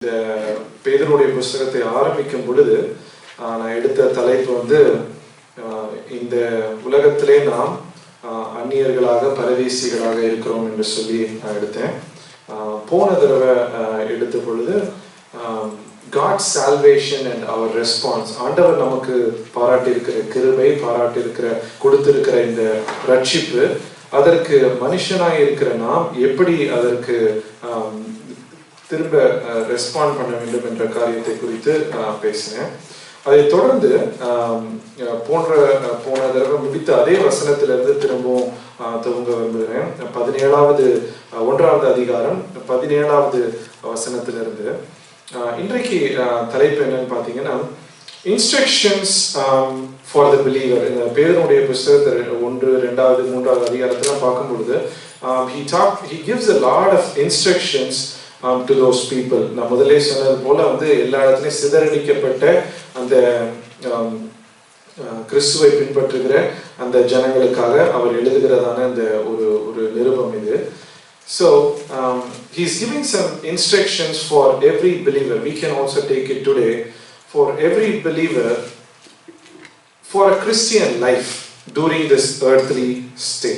இந்த பேதுருடைய புஸ்தகத்தை ஆரம்பிக்கும் பொழுது நான் எடுத்த தலைப்பு வந்து இந்த உலகத்திலே நாம் அந்நியர்களாக பரதேசிகளாக இருக்கிறோம் என்று சொல்லி நான் எடுத்தேன். போன தடவை எடுத்த பொழுது God's salvation and our response, ஆண்டவர் நமக்கு பாராட்டியிருக்கிற கிருபை, கொடுத்திருக்கிற இந்த ரட்சிப்பு, அதற்கு மனுஷனாய் இருக்கிற நாம் எப்படி அதற்கு திரும்ப ரெஸ்பாண்ட் பண்ண வேண்டும் என்ற காரியத்தை குறித்து பேசினேன். அதை தொடர்ந்து போன தடவை முடித்த அதே வசனத்திலிருந்து திரும்பவும் துவங்க விரும்புகிறேன். 1வது அதிகாரம் 17வது வசனத்திலிருந்து இன்றைக்கு தலைப்பு என்னன்னு பார்த்தீங்கன்னா இன்ஸ்ட்ரக்ஷன்ஸ் ஃபார் த பிலீவர். இந்த பேதுருடைய புஸ்தகத்தை 1, 2, 3வது அதிகாரத்தில் பார்க்கும் பொழுது he gives a lot of instructions to those people. நான் முதலே சொன்னது போல வந்து எல்லா இடத்துலையும் சிதறடிக்கப்பட்ட அந்த கிறிஸ்துவை பின்பற்றுகிற அந்த ஜனங்களுக்காக அவர் எழுதுகிறதான அந்த ஒரு நிருபம் இது. So he's giving some instructions for every believer. We can also take it today for every believer for a Christian life during this earthly stay.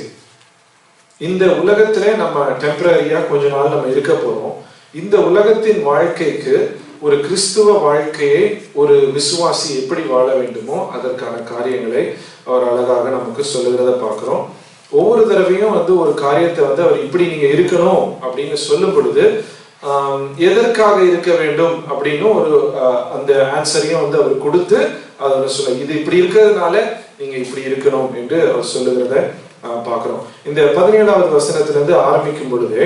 இந்த உலகத்திலே நம்ம டெம்பரரியா கொஞ்ச நாள் நம்ம இருக்க போறோம். இந்த உலகத்தின் வாழ்க்கைக்கு ஒரு கிறிஸ்துவ வாழ்க்கையை ஒரு விசுவாசி எப்படி வாழ வேண்டுமோ அதற்கான காரியங்களை அவர் அழகாக நமக்கு சொல்லுகிறத பார்க்கிறோம். ஒவ்வொரு தடவையும் வந்து ஒரு காரியத்தை வந்து அவர் இப்படி நீங்க இருக்கணும் அப்படின்னு சொல்லும் பொழுது எதற்காக இருக்க வேண்டும் அப்படின்னு ஒரு அந்த ஆன்சரையும் வந்து அவர் கொடுத்து அதை சொல்ல, இது இப்படி இருக்கிறதுனால நீங்க இப்படி இருக்கணும் என்று அவர் சொல்லுகிறத பார்க்கிறோம். இந்த 17வது வசனத்திலிருந்து ஆரம்பிக்கும் பொழுதே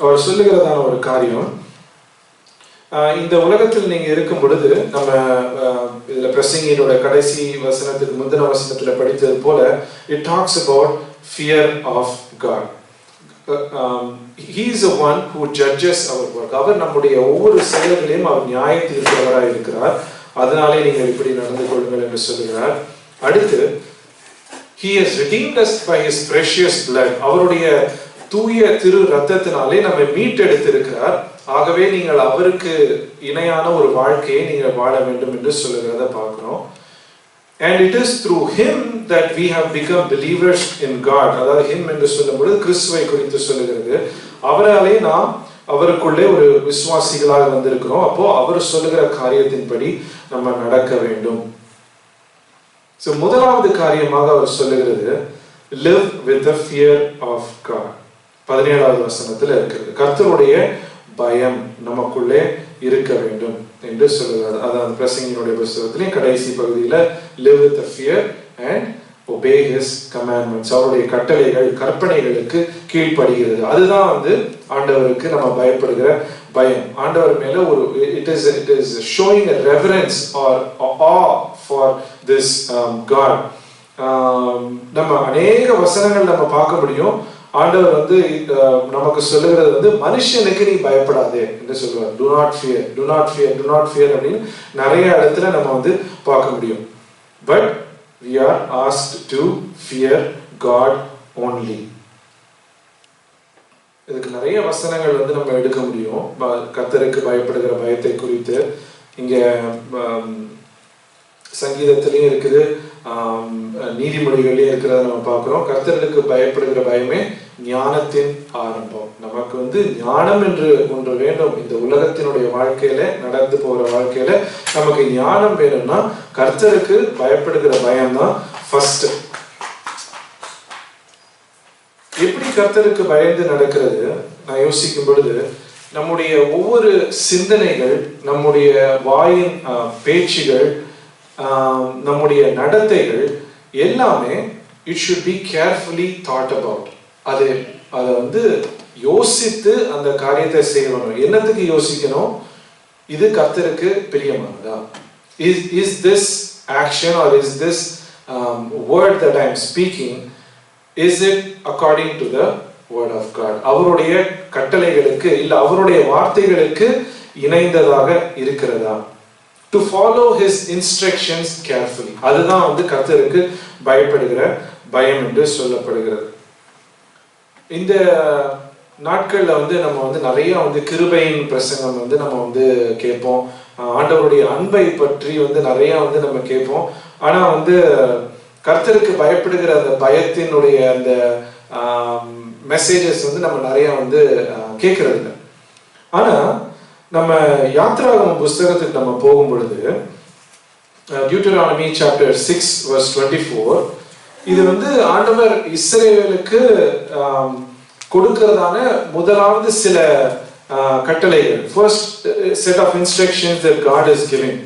அவர் சொல்லுகிறதான ஒரு காரியம், இந்த உலகத்தில் நீங்க இருக்கும் பொழுது நம்ம இதுல பிரசங்கியோட கடைசி வசனத்துக்கு முந்தின வசனத்துல படித்தது போல it talks about fear of God. He is the one who judges our work. அவர் நம்முடைய ஒவ்வொரு செயல்களையும் அவர் நியாயத்தீர்க்கிறவராய் இருக்கிறார். அதனாலே நீங்கள் இப்படி நடந்து கொள்ளுங்கள் என்று சொல்லுகிறார். அடுத்து he has redeemed us by his precious blood. அவருடைய தூய திரு ரத்தத்தினாலே நம்மை மீட்டெடுத்திருக்கிறார். ஆகவே நீங்கள் அவருக்கு இணையான ஒரு வாழ்க்கையை நீங்கள் வாழ வேண்டும் என்று சொல்லுகிறத பார்க்கிறோம். And it is through him that we have become believers in God. அதாவது him என்று சொல்லும்போது கிறிஸ்துவை குறித்து சொல்லுகிறது. அவராலே நாம் அவருக்குள்ளே ஒரு விசுவாசிகளாக வந்திருக்கிறோம். அப்போ அவர் சொல்லுகிற காரியத்தின்படி நம்ம நடக்க வேண்டும். So முதலாவது காரியமாக அவர் சொல்லுகிறது live with the fear of God. 17வது வசனத்தில் இருக்கிறது. கர்த்தருடைய பயம் நமக்குள்ளே இருக்க வேண்டும் என்று சொல்லுகிறார். அதாவது பிரசங்கியினுடைய புஸ்தகத்திலே கடைசி பகுதியில live with the fear and obey his commandments. அவருடைய கட்டளைகள் கற்பனைகளுக்கு கீழ்ப்படுகிறது. அதுதான் வந்து ஆண்டவருக்கு நம்ம பயப்படுகிற பயம். ஆண்டவர் மேல ஒரு it is showing a reverence or awe for this God. நம்ம அநேக வசனங்கள் நம்ம பார்க்க முடியும். ஆண்டவர் வந்து நமக்கு சொல்லுகிறது வந்து மனுஷனுக்கு நீ பயப்படாதே என்று சொல்லுவார். do not fear, do not fear, do not fear அப்படின்னு நிறைய இடத்துல நம்ம வந்து பார்க்க முடியும். but we are asked to fear God only. இதுக்கு நிறைய வசனங்கள் வந்து நம்ம எடுக்க முடியும். கர்த்தருக்கு பயப்படுகிற பயத்தை குறித்து இங்க சங்கீதத்திலையும் இருக்குது, நீதிமொழிகள்லயும் இருக்கிறத நம்ம பார்க்கிறோம். கர்த்தருக்கு பயப்படுகிற பயமே ஞானத்தின் ஆரம்பம். நமக்கு வந்து ஞானம் என்று ஒன்று வேண்டும். இந்த உலகத்தினுடைய வாழ்க்கையில நடந்து போகிற வாழ்க்கையில நமக்கு ஞானம் வேணும்னா கர்த்தருக்கு பயப்படுகிற பயம் தான் ஃபர்ஸ்ட். எப்படி கர்த்தருக்கு பயந்து நடக்கிறது நான் யோசிக்கும் பொழுது நம்முடைய ஒவ்வொரு சிந்தனைகள், நம்முடைய வாயின் பேச்சுகள், நம்முடைய நடத்தைகள் எல்லாமே it should be carefully thought about. அதை வந்து யோசித்து அந்த காரியத்தை செய்யணும். என்னத்துக்கு யோசிக்கணும்? இது கர்த்தருக்கு பிரியமானதா? Is this action or is this word that I am speaking, is it according to the word of God? அவருடைய கட்டளைகளுக்கு இல்ல அவருடைய வார்த்தைகளுக்கு இணைந்ததாக இருக்கிறதா? To follow his instructions carefully. அதுதான் வந்து கர்த்தருக்கு பயப்படுகிற பயம் என்று சொல்லப்படுகிறது. இந்த நாட்கள்ல வந்து நம்ம வந்து நிறைய வந்து கிருபையின் பிரசங்கம் வந்து நம்ம வந்து கேட்போம். ஆண்டவருடைய அன்பை பற்றி வந்து நிறைய வந்து நம்ம கேட்போம். ஆனா வந்து கர்த்தருக்கு பயப்படுகிற அந்த பயத்தினுடைய அந்த மெசேஜஸ் வந்து நம்ம நிறைய வந்து கேட்கறது இல்லை. ஆனா நம்ம யாத்ராகமம் புஸ்தகத்துக்கு நம்ம போகும் பொழுது Deuteronomy chapter 6 verse 24, இது வந்து ஆண்டவர் இஸ்ரவேலுக்கு கொடுக்கிறதான முதலாவது சில கட்டளைகள். First set of instructions that God is giving.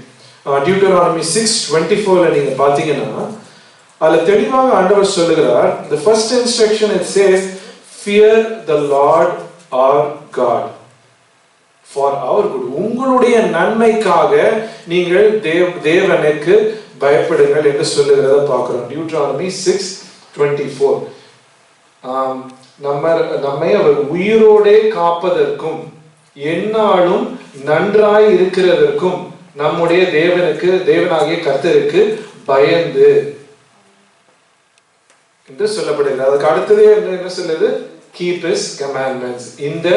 Deuteronomy 6:24ல நீங்க பாத்தீங்கன்னா அதுல தெளிவாக ஆண்டவர் சொல்லுகிறார், the first instruction it says, fear the Lord our God for our good. உங்களுடைய நன்மைக்காக நீங்கள் தேவனுக்கு பயப்படுங்கள் என்று சொல்லுகிறத பார்க்கிறோம். Deuteronomy 6:24. நம்மை அவர் உயிரோடே காப்பதற்கும் எந்நாளும் நன்றாய் இருக்கிறதற்கும் நம்முடைய தேவனாகிய கர்த்தருக்கு பயந்து என்று சொல்லப்படுகிறது. அதுக்கு அடுத்ததே என்ன சொல்லுது? Keep his commandments. இந்த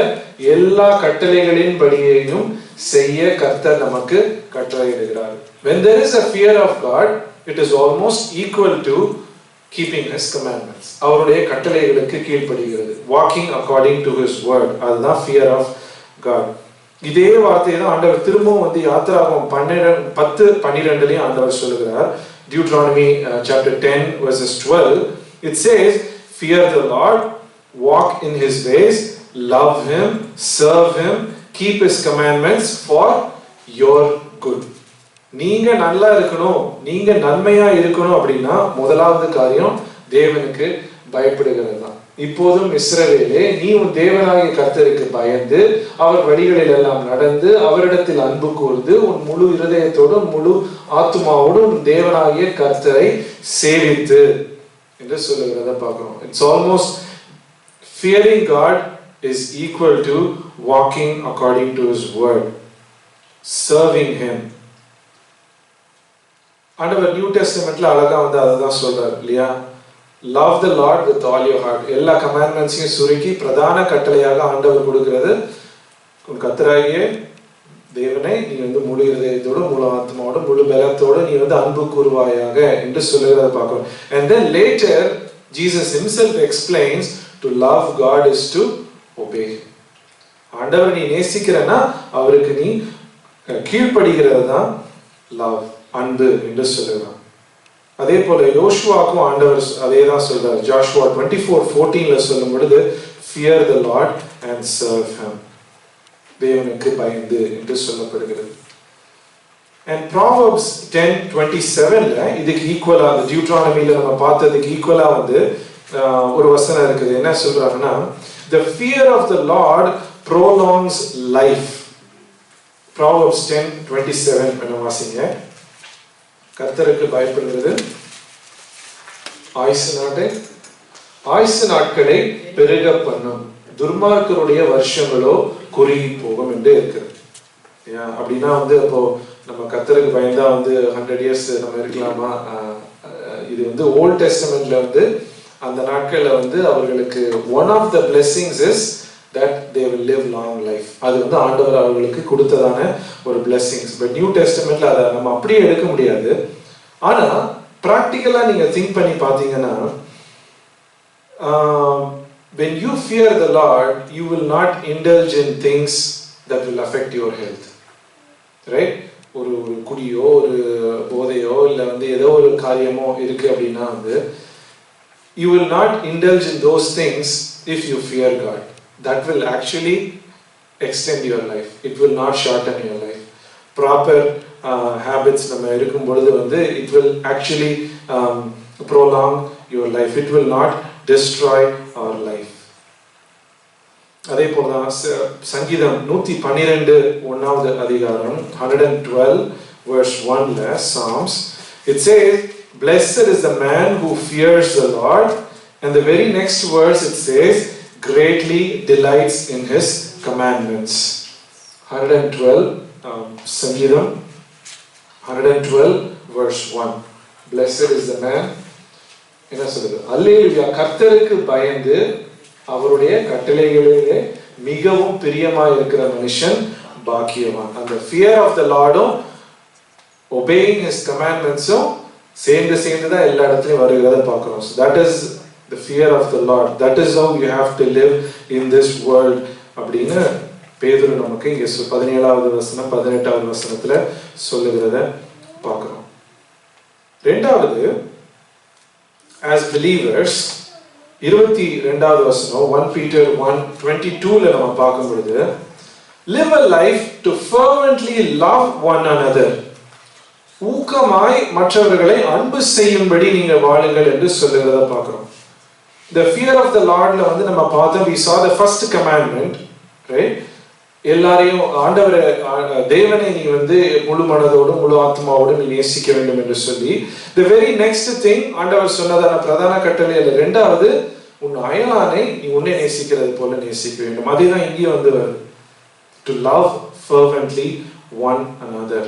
எல்லா கட்டளைகளின் படியையும் செய்ய கர்த்தர் நமக்கு கட்டளையிடுகிறார். When there is a fear of God, it is almost equal to keeping his commandments. அவருடைய கட்டளைகளுக்கு கீழ்ப்படிகிறது. Walking according to his word. அதுதான் fear of God. இதே வார்த்தையை தான் ஆண்டவர் திரும்பவும் வந்து யாத்ராகமம் 10:12 ஆண்டவர் சொல்லுகிறார். Deuteronomy chapter 10 verses 12, it says, fear the Lord, walk in his ways, love him, serve him, keep his commandments for your good. நீங்க நல்லா இருக்கணும், நீங்க நன்மையா இருக்கணும் அப்படின்னா முதலாவது காரியம் தேவனுக்கு பயப்படுகிறது தான். இப்போதும் இஸ்ரவேலே, நீ உன் தேவனாகிய கர்த்தருக்கு பயந்து அவர் வழிகளில் எல்லாம் நடந்து அவரிடத்தில் அன்பு கூர்ந்து உன் முழு இருதயத்தோடும் முழு ஆத்துமாவோடும் உன் தேவனாகிய கர்த்தரை சேவித்து என்று சொல்லுகிறத பார்க்கிறோம். It's almost fearing God is equal to walking according to his word, serving him. ஆண்டவர் நியூ டெஸ்டமெண்ட்ல அழகா வந்து அததான் சொல்றாரு இல்லையா? love the Lord with all your heart. எல்லா கமாண்ட்மெண்ட்ஸையும் சுருக்கி பிரதான கட்டளையாக ஆண்டவர் கொடுக்கிறது, உன் கர்த்தராகிய தேவனை நீ வந்து முழு இதயத்தோடு முழு ஆத்மாவோடு முழு பலத்தோடு நீ வந்து அன்பு கூறுவாயாக என்று சொல்லுகிறத பார்க்கிறோம். And then later Jesus himself explains, to love God is to obey him. ஆண்டவர் நீ நேசிக்கிறனா அவருக்கு நீ கீழ்ப்படிகிறது தான் love, அன்பு என்று சொல்லுகிறார். அதே போல யோசுவாக்கும் ஆண்டவர் அதே தான் சொல்றார். Joshua 24:14ல சொல்லும் பொழுது fear the Lord and serve him. தேவனுக்கு பயந்து என்று சொல்லப்படுகிறது. And Proverbs 10:27ல இதுக்கு ஈக்குவலா, அந்த டியூட்ரானமில நம்ம பார்த்ததுக்கு ஈக்குவலா வந்து ஒரு வசனம் இருக்குது. என்ன சொல்றாங்கன்னா, the fear of the Lord prolongs life. Proverbs 10:27 என்ன வாசிங்க. கர்த்தருக்கு பயப்படுகிறது ஆயுசு நாட்களை பெருக பண்ணும், துர்மார்க்கருடைய வருஷங்களோ குறுகி போகும் என்று இருக்கிறது. அப்படின்னா வந்து அப்போ நம்ம கர்த்தருக்கு பயந்தா வந்து 100 years நம்ம இருக்கலாமா? இது வந்து ஓல்ட் டெஸ்டமெண்ட்ல வந்து அந்த நாட்கள்ல வந்து அவர்களுக்கு one of the blessings is that they will live long life. அது வந்து ஆண்டவர் அவர்களுக்கு கொடுத்ததான ஒரு blessings. பட் நியூ டெஸ்டமெண்ட்ல அதை நம்ம அப்படியே எடுக்க முடியாது. ஆனா பிராக்டிக்கலா நீங்க திங்க் பண்ணி பாத்தீங்கன்னா, when you fear the Lord, you will not indulge in things that will affect your health. Right? ஒரு குடியோ ஒரு போதையோ இல்ல வந்து ஏதோ ஒரு காரியமோ இருக்கு அப்படின்னா வந்து you will not indulge in those things if you fear God. That will actually extend your life. It will not shorten your life. Proper habits நம்ம இருக்கும் பொழுது வந்து it will actually prolong your life. It will not destroy our life. அதே போலதான் சங்கீதம் 112 1வது அதிகாரம் 112 verse 1ல Psalms, it says, blessed is the man who fears the Lord, and the very next verse it says, greatly delights in his commandments. 112 சங்கீதம் 112 verse 1. Blessed is the man, என்ன சொல்றது? அல்லேலூயா, கர்த்தருக்கு பயந்து அவருடைய கட்டளைகளிலே மிகவும் பிரியமாய் இருக்கிற மனுஷன் பாக்கியவான். அந்த ஃபியர் ஆஃப் த லார்டும் obeying his commandments சேர்ந்து தான் எல்லா இடத்துலயும் வருகிறத பார்க்கிறோம். So that is the fear of the Lord. That is how you have to live in this world அப்படின்னு பேதுரு நமக்கு இங்க 17வது வசனம் 18வது வசனத்துல சொல்லுகிறத பார்க்கிறோம். ரெண்டாவது, as believers 22வது வசனம் 1 Peter 1:22ல நம்ம பார்க்கும் பொழுது, live a life to fervently love one another. ஊக்கமாய் மற்றவர்களை அன்பு செய்யும்படி நீங்க வாழுங்கள் என்று சொல்லுகிறத பார்க்கிறோம். The fear of the Lordல வந்து நம்ம பார்த்தோம், we saw the first commandment, right? எல்லாரையும் ஆண்டவரை தேவனை நீ வந்து முழு மனதோடும் முழு ஆத்மாவோடும் நீ நேசிக்க வேண்டும் என்று சொல்லி, the very next thing ஆண்டவர் சொன்னதான பிரதான கட்டளையில ரெண்டாவது, உன் அயலானை நீ உன்னை நேசிக்கிறது போல நேசிக்க வேண்டும். அதுதான் இங்கே வந்து வருது, to love fervently one another.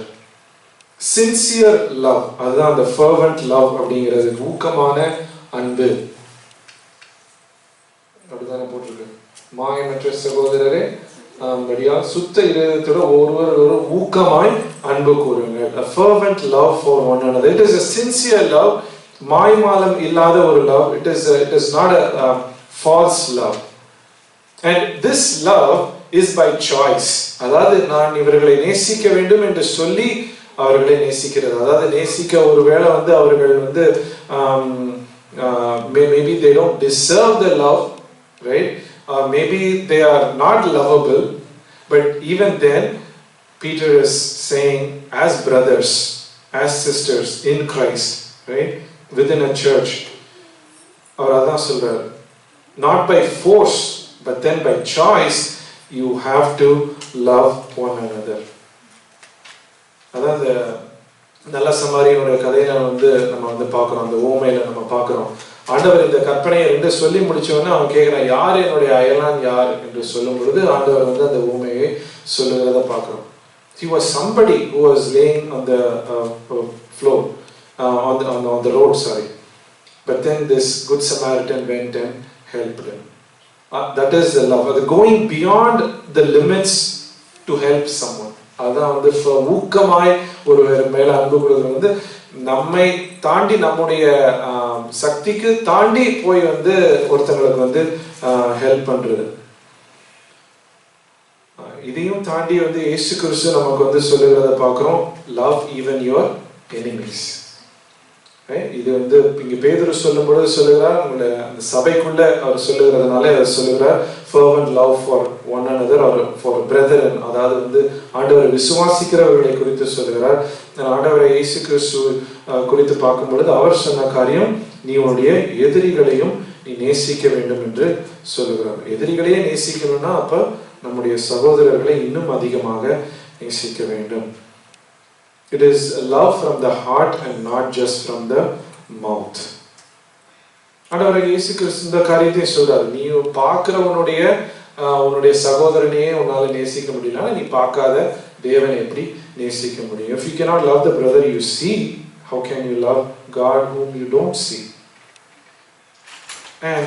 sincere love, அதுதான் அந்த fervent love அப்படிங்கிறது, ஊக்கமான அன்பு. அப்படிதானே போட்டிருக்கு, மாயமற்ற சகோதரரே படியால் சுத்த இதயத்தோட ஒருவர் ஒரு ஊக்கமாய் அன்பு கூறுங்கள். A fervent love for one another. It is a sincere love, மாய்மாலம் இல்லாத ஒரு love. It is not a false love. And this love is by choice. அதாவது நான் இவர்களை நேசிக்க வேண்டும் என்று சொல்லி அவர்களை நேசிக்கிறது. அதாவது நேசிக்க ஒருவேளை வந்து அவர்கள் வந்து maybe they don't deserve the love, right? Maybe they are not lovable, but even then Peter is saying, as brothers, as sisters in Christ, right, within a church, அவர் அதான் சொல்றார், not by force but then by choice you have to love one another. அதான் அந்த நல்ல சமாரியனுடைய கதையில வந்து நம்ம வந்து பார்க்கிறோம், அந்த ஓமையில நம்ம பார்க்கிறோம். ஆண்டவர் இந்த கற்பனையை ரெண்டு சொல்லி முடிச்சோன்னு அவன் கேட்கிறான், யார் என்னுடைய அயலான் யார் என்று சொல்லும் பொழுது ஆண்டவர் வந்து அந்த ஊமையை சொல்லுகிறத பார்க்கிறோம். He was somebody who was laying on the floor, on the road, sorry. But then this good Samaritan went and helped him. That is the love. Going beyond the limits to help someone. அதான் வந்து ஊக்கமாய் ஒரு மேல அன்பு கொடுக்கிறது வந்து நம்மை தாண்டி நம்முடைய சக்திக்கு தாண்டி போய் வந்து ஒருத்தங்களுக்கு வந்து ஹெல்ப் பண்றது. இதையும் தாண்டி வந்து இயேசு கிறிஸ்து நமக்கு வந்து சொல்லுகிறத பார்க்கிறோம், love even your enemies. இது வந்து இங்க பேதுரு சொல்லும் பொழுது சொல்லுகிறார், உங்களை அந்த சபைக்குள்ள அவர் சொல்லுகிறதுனால அவர் சொல்லுகிறார் fervent love for one another or for brethren. அதாவது வந்து ஆண்டவரை விசுவாசிக்கிறவர்களை குறித்து சொல்லுகிறார். ஆண்டவரை இயேசு கிறிஸ்து குறித்து பார்க்கும் பொழுது அவர் சொன்ன காரியம், நீ உன்னுடைய எதிரிகளையும் நீ நேசிக்க வேண்டும் என்று சொல்லுகிறார். எதிரிகளையே நேசிக்கணும்னா அப்ப நம்முடைய சகோதரர்களை இன்னும் அதிகமாக நேசிக்க வேண்டும். It is love from the heart and not just from the mouth. ஆண்டவர் இயேசு கிறிஸ்து இந்த காரியத்தை சொல்றாரு, நீ உன்னுடைய சகோதரனையே உன்னால நேசிக்க முடியல, நீ பார்க்காத தேவனை எப்படி நேசிக்க முடியும்? If you cannot love the brother you see, how can you love God whom you don't see? And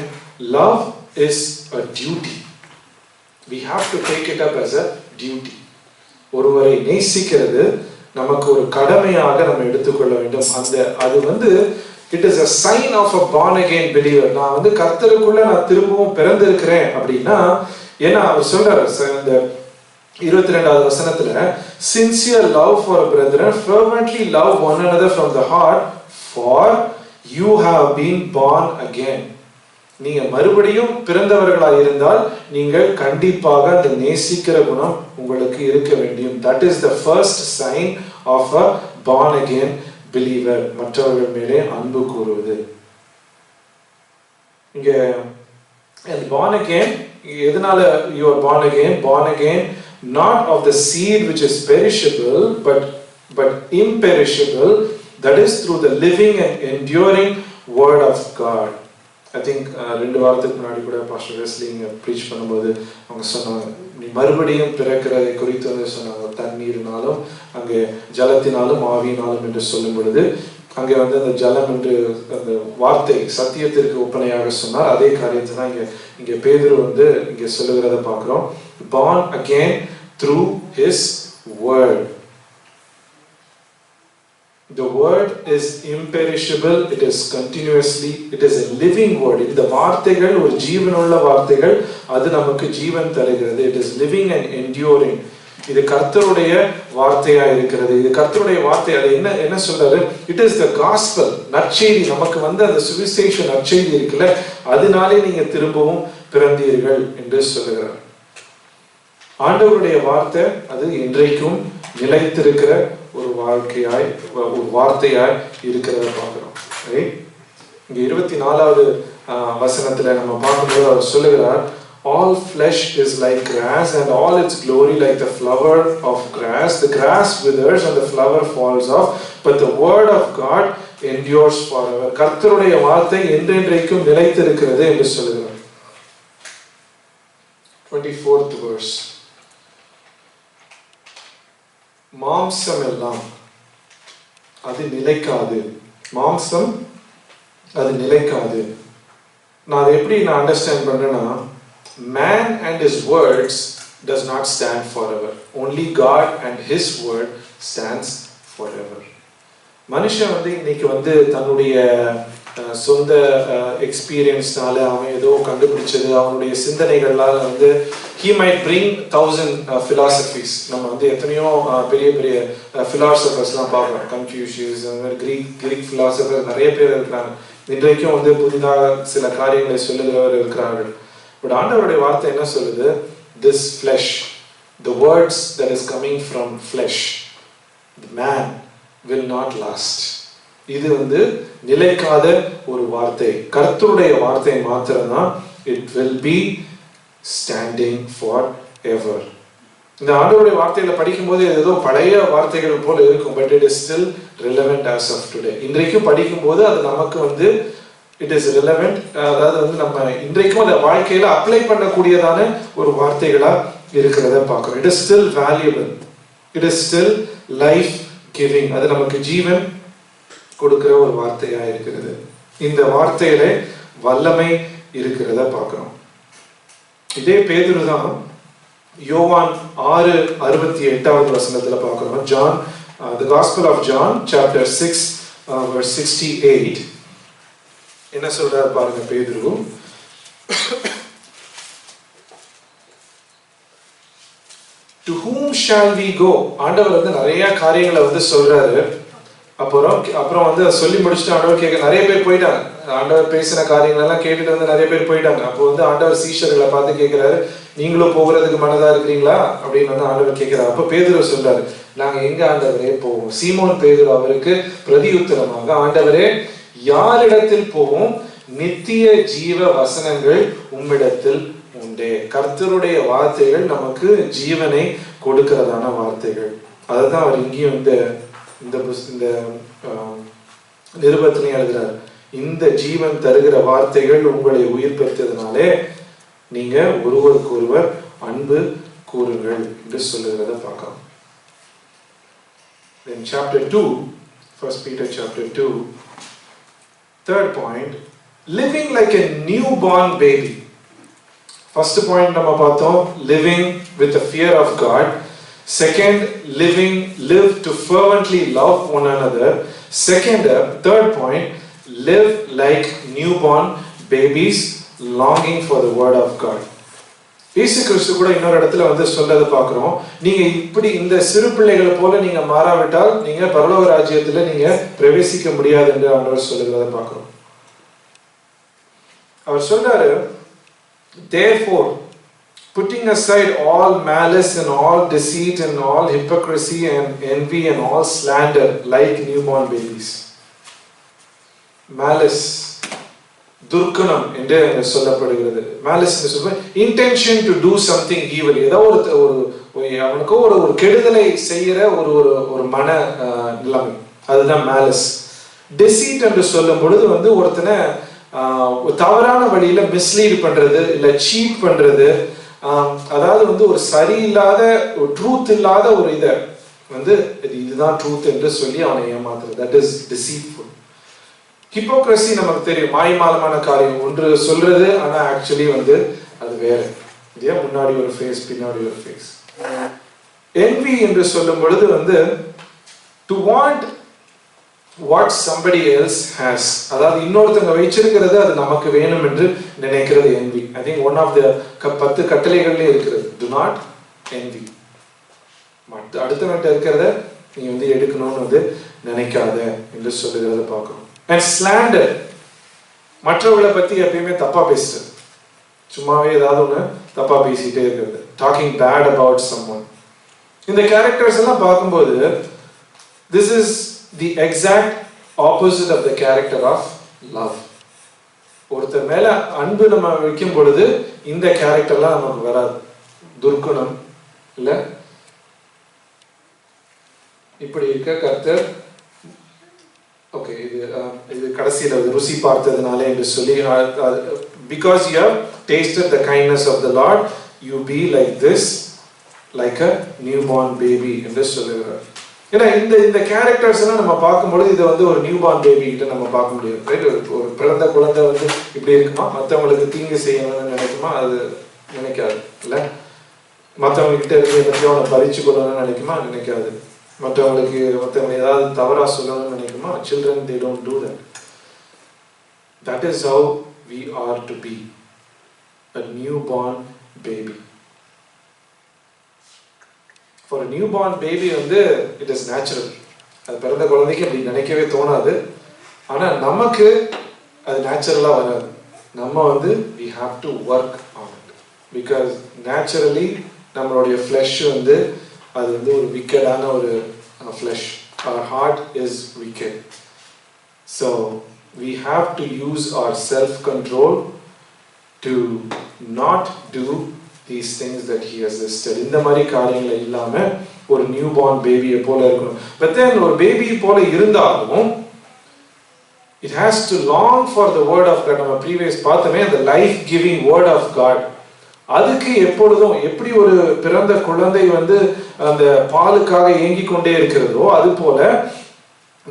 love is a duty. We have to take it up as a duty. ஒருவரை நேசிக்கிறது நமக்கு ஒரு கடமையாக நம்ம எடுத்துக்கொள்ள வேண்டும். அது வந்து it is a sign of a born again believer. நான் வந்து கர்த்தருக்குள்ள நான் திரும்பவும் பிறந்திருக்கிறேன் அப்படின்னா, ஏன்னா அவர் சொல்றாரு இந்த 22வது வசனத்துல, sincere love for brethren, fervently love one another from the heart, for you have been born again. நீங்க மறுபடியும் பிறந்தவர்களாக இருந்தால் நீங்கள் கண்டிப்பாக அந்த நேசிக்கிற குணம் உங்களுக்கு இருக்க வேண்டும். That is the first sign of a born again believer. மற்றவர்கள் மேலே அன்பு கூறுவது. இங்க born again, எதனால you are born again? Born again not of the seed which is perishable but imperishable, that is through the living and enduring word of God. I think 2 வாரத்துக்கு முன்னாடி கூட pastor wrestling preach பண்ணும்போது அவங்க சொன்னாங்க, நீ மறுபடியும் பிறக்கிறதை குறித்து வந்து சொன்னாங்க, தண்ணீரினாலும் அங்கே ஜலத்தினாலும் ஆவியினாலும் என்று சொல்லும் பொழுது அங்கே வந்து அந்த ஜலம் என்று அந்த வார்த்தை சத்தியத்திற்கு ஒப்பனையாக சொன்னார். அதே காரியத்தை தான் இங்கே பேதுரு வந்து இங்கே சொல்லுகிறத பார்க்குறோம். born again through his word. The word is imperishable, it is continuously, it is a living word. இந்த வார்த்தைகள் ஒரு ஜீவனுள்ள வார்த்தைகள், அது நமக்கு ஜீவன் தருகிறது. It is living and enduring. இது கர்த்தருடைய வார்த்தையா இருக்கிறது. இது கர்த்தருடைய வார்த்தை. அது என்ன சொல்றாரு? It is the gospel. நற்செய்தி, நமக்கு வந்து அந்த சுவிசேஷ நற்செய்தி இருக்குல்ல, அதனாலே நீங்க திரும்பவும் பிறந்தீர்கள் என்று சொல்லுகிறார். ஆண்டவருடைய வார்த்தை அது இன்றைக்கும் நிலைத்திருக்கிற ஒரு வாழ்க்கையாய், ஒரு வார்த்தையாய் இருக்கிறத பார்க்கிறோம். இங்க 24வது வசனத்துல நம்ம பார்க்கும்போது அவர் சொல்லுகிறார், all flesh is like grass and all its glory like the flower of grass. The grass withers and the flower falls off, but the word of God endures forever. கர்த்தருடைய வார்த்தை என்றென்றைக்கும் நிலைத்திருக்கிறது என்று சொல்லுகிறார். 24th verse. மாம்சம் எல்லாம் அது நிலைக்காது. மாம்சம் அது நிலைக்காது. நான் அதை எப்படி அண்டர்ஸ்டாண்ட் பண்றேன்னா, man and his words does not stand forever. Only God and his word stands forever. மனுஷன் வந்து இன்னைக்கு வந்து தன்னுடைய சொந்த எக்ஸ்பீரியன்ஸ்னால அவன் ஏதோ கண்டுபிடிச்சது, அவனுடைய சிந்தனைகளால் வந்து he might bring 1000 philosophies. நம்ம வந்து எத்தனையோ பெரிய பெரிய philosophers-லாம் பார்க்கிறோம். கன்ஃபியூஷியஸ், அந்த மாதிரி கிரீக் philosophers நிறைய பேர் இருக்கிறாங்க. இன்றைக்கும் வந்து புதிதாக சில காரியங்களை சொல்லுகிறவர் இருக்கிறார்கள். பட் ஆண்டவருடைய வார்த்தை என்ன சொல்லுது? This flesh, the words that is coming from flesh, the man will not last. இது வந்து நிலைக்காத ஒரு வார்த்தை. கர்த்தருடைய வார்த்தை மாத்திரம்தான் it will be standing forever. இந்த ஆண்டவருடைய வார்த்தைகளை படிக்கும்போது ஏதோ பழைய வார்த்தைகள் போல இருக்கும், but it is still relevant as of today. இன்றைக்கும் படிக்கும்போது அது நமக்கு வந்து it is relevant. அதாவது வந்து நம்ம இன்றைக்கும் அந்த வாழ்க்கையில அப்ளை பண்ணக்கூடியதான ஒரு வார்த்தைகளா இருக்கிறத பார்க்கிறோம். It is still valuable. It is still life giving. அது நமக்கு ஜீவன் கொடுக்கிற ஒரு வார்த்தையா இருக்கிறது. இந்த வார்த்தையில வல்லமை இருக்கிறத பார்க்கிறோம். இதே பேதுரு தான் யோவான் 6:68 வசனத்துல பார்க்கிறோம். John, the Gospel of John, chapter 6, verse 68. என்ன சொல்றாரு பாருங்க பேதுரு. To whom shall we go? ஆண்டவர் வந்து நிறைய காரியங்களை வந்து சொல்றாரு. அப்புறம் வந்து சொல்லி முடிச்சுட்டு ஆண்டவர் கேட்க நிறைய பேர் போயிட்டாங்க. ஆண்டவர் பேசின காரியங்கள் எல்லாம் கேட்டுட்டு வந்து நிறைய பேர் போயிட்டாங்க. அப்போ வந்து ஆண்டவர் சீஷர்களை பார்த்து கேட்கிறாரு, நீங்களும் போகிறதுக்கு மனதா இருக்கிறீங்களா அப்படின்னு வந்து ஆண்டவர் கேட்கிறாரு. அப்ப பேதுரு சொல்றாரு, நாங்க எங்க ஆண்டவரே போவோம்? சீமோன் பேதுரு அவருக்கு பிரதியுத்தரமாக, ஆண்டவரே யாரிடத்தில் போவோம்? நித்திய ஜீவ வசனங்கள் உம்மிடத்தில் உண்டே. கர்த்தருடைய வார்த்தைகள் நமக்கு ஜீவனை கொடுக்கிறதான வார்த்தைகள். அதுதான் அவர் இங்கேயும் இந்த நிருபத்திலே எழுதுறார். இந்த ஜீவன் தருகிற வார்த்தைகள் உங்களை உயிர்ப்பித்ததுனாலே நீங்க ஒருவருக்கு ஒருவர் அன்பு கூறுங்கள் என்று சொல்லுகிறத பார்க்கலாம். Then chapter 2, 1 Peter chapter 2, third point, living like a newborn baby. First point நம்ம பார்த்தோம், living with the fear of God. Second, live to fervently love one another. Third point, live like newborn babies, longing for the word of God. இயேசு கிறிஸ்து கூட இன்னொரு இடத்துல வந்து சொல்றதை பார்க்கிறோம். நீங்க இப்படி இந்த சிறு பிள்ளைகளை போல நீங்க மாறாவிட்டால் நீங்க பரலோக ராஜ்யத்துல நீங்க பிரவேசிக்க முடியாது என்று ஆண்டவர் சொல்லுகிறத பார்க்கிறோம். அவர் சொல்றாரு, therefore, putting aside all malice and all deceit and all hypocrisy and envy and all slander, like newborn babies. Malice, துர்க்குணம் என்று சொல்லப்படுகிறது. malice என்று சொல்ற intention to do something evil. ஏதோ அவனுக்கு ஒரு கெடுதலை செய்யற ஒரு மன நிலைமை, அதுதான் malice. deceit என்று சொல்லும் பொழுது வந்து ஒருத்தனை தவறான வழியில மிஸ்லீட் பண்றது, இல்ல சீட் பண்றது, அதாவது வந்து ஒரு சரியில்லாத, ஒரு ட்ரூத் இல்லாத ஒரு இதை வந்து இதுதான் ட்ரூத் என்று சொல்லி அவனை ஏமாத்துறது. That is deceitful. ஹிப்போக்ரஸி நமக்கு தெரியும், மாய்மாலமான காரியம். ஒன்று சொல்றது ஆனா ஆக்சுவலி வந்து அது வேற. இல்லையா? முன்னாடி ஒரு ஃபேஸ், பின்னாடி ஒரு ஃபேஸ். envy என்று சொல்லும் பொழுது வந்து to want what somebody else has, அதாவது இன்னொருத்தங்க வச்சிருக்கிறது அது நமக்கு வேணும் என்று நினைக்கிறது envy. I think one of the 10 கட்டளைகள்ல இருக்கிறது, do not envy. அடுத்தவன்கிட்ட இருக்கிறத நீ வந்து எடுக்கணும்னு வந்து நினைக்காத என்று சொல்லுகிறத பார்க்கணும். And slander, மற்றவர்களை பத்தி எப்பயுமே தப்பா பேசுறது, சும்மாவே ஏதாவது ஒன்று தப்பா பேசிட்டே இருக்கிறது, talking bad about someone. இந்த கேரக்டர்ஸ் எல்லாம் பார்க்கும்போது this is the exact opposite of the character of love. ஒருத்தர் மேல அன்பு நம்ம வைக்கும் பொழுது இந்த கேரக்டர்லாம் நமக்கு வராது. துர்க்குணம் இல்ல, இப்படி இருக்க கர்த்தர் ஓகே, இது கடைசியில் ருசி பார்த்ததுனால என்று சொல்லி, because you have tasted the kindness of the Lord, you be like this, like a newborn baby என்று சொல்லுகிறார். ஏன்னா இந்த கேரக்டர்ஸ் எல்லாம் நம்ம பார்க்கும்போது இதை வந்து ஒரு நியூபார்ன் பேபி கிட்ட நம்ம பார்க்க முடியாது, ரைட்? ஒரு பிறந்த குழந்தை வந்து இப்படி இருக்குமா, மற்றவங்களுக்கு தீங்கு செய்யணும்னு நினைக்குமா? அது நினைக்காது இல்ல. மற்றவங்க கிட்ட இருந்து எல்லாத்தையும் அவனை பறிச்சு கொள்ளணும்னு நினைக்குமா? நினைக்காது. மற்றவங்க ஏதாவது தவறா சொல்லணும்னு நினைக்குமா? children, they don't do that. That is how we are to be, a newborn baby. For a newborn baby வந்து it is natural. அது பிறந்த குழந்தைக்கு அப்படி நினைக்கவே தோணாது. ஆனா நமக்கு அது நேச்சுரலா வராது. நம்ம வந்து we have to work on it, because naturally நம்மளுடைய flesh வந்து அது வந்து ஒரு wicked-ஆன ஒரு flesh. Our heart is wicked. So we have to use our self-control to not do these things that he has listed. இந்த மாதிரி காரியங்கள் இல்லாம ஒரு newborn baby போல இருக்கணும். But then ஒரு baby போல இருந்தாலும் it has to long for the word of God. நம்ம previous பார்த்தோமே, the life-giving word of God. அதுக்கு எப்பொழுதும் எப்படி ஒரு பிறந்த குழந்தை வந்து அந்த பாலுக்காக ஏங்கிக் கொண்டே இருக்கிறதோ, அது போல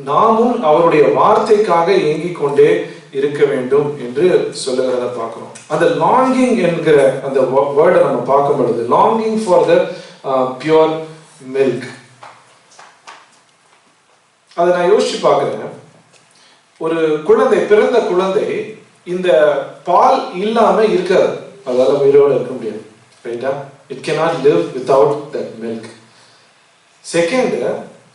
நாமும் அவருடைய வார்த்தைக்காக ஏங்கிக் கொண்டே இருக்க வேண்டும் என்று சொல்லுகிறத பார்க்கிறோம். அந்த லாங்கிங் என்கிற அந்த வேர்டை நம்ம பார்க்கும் பொழுது, longing for the pure milk, அதை நான் யோசிச்சு பார்க்கிறேன். ஒரு குழந்தை, பிறந்த குழந்தை இந்த பால் இல்லாம இருக்காது, அதால உயிரோடு இருக்க முடியாது, ரைட்டா? It cannot live without that milk. Second,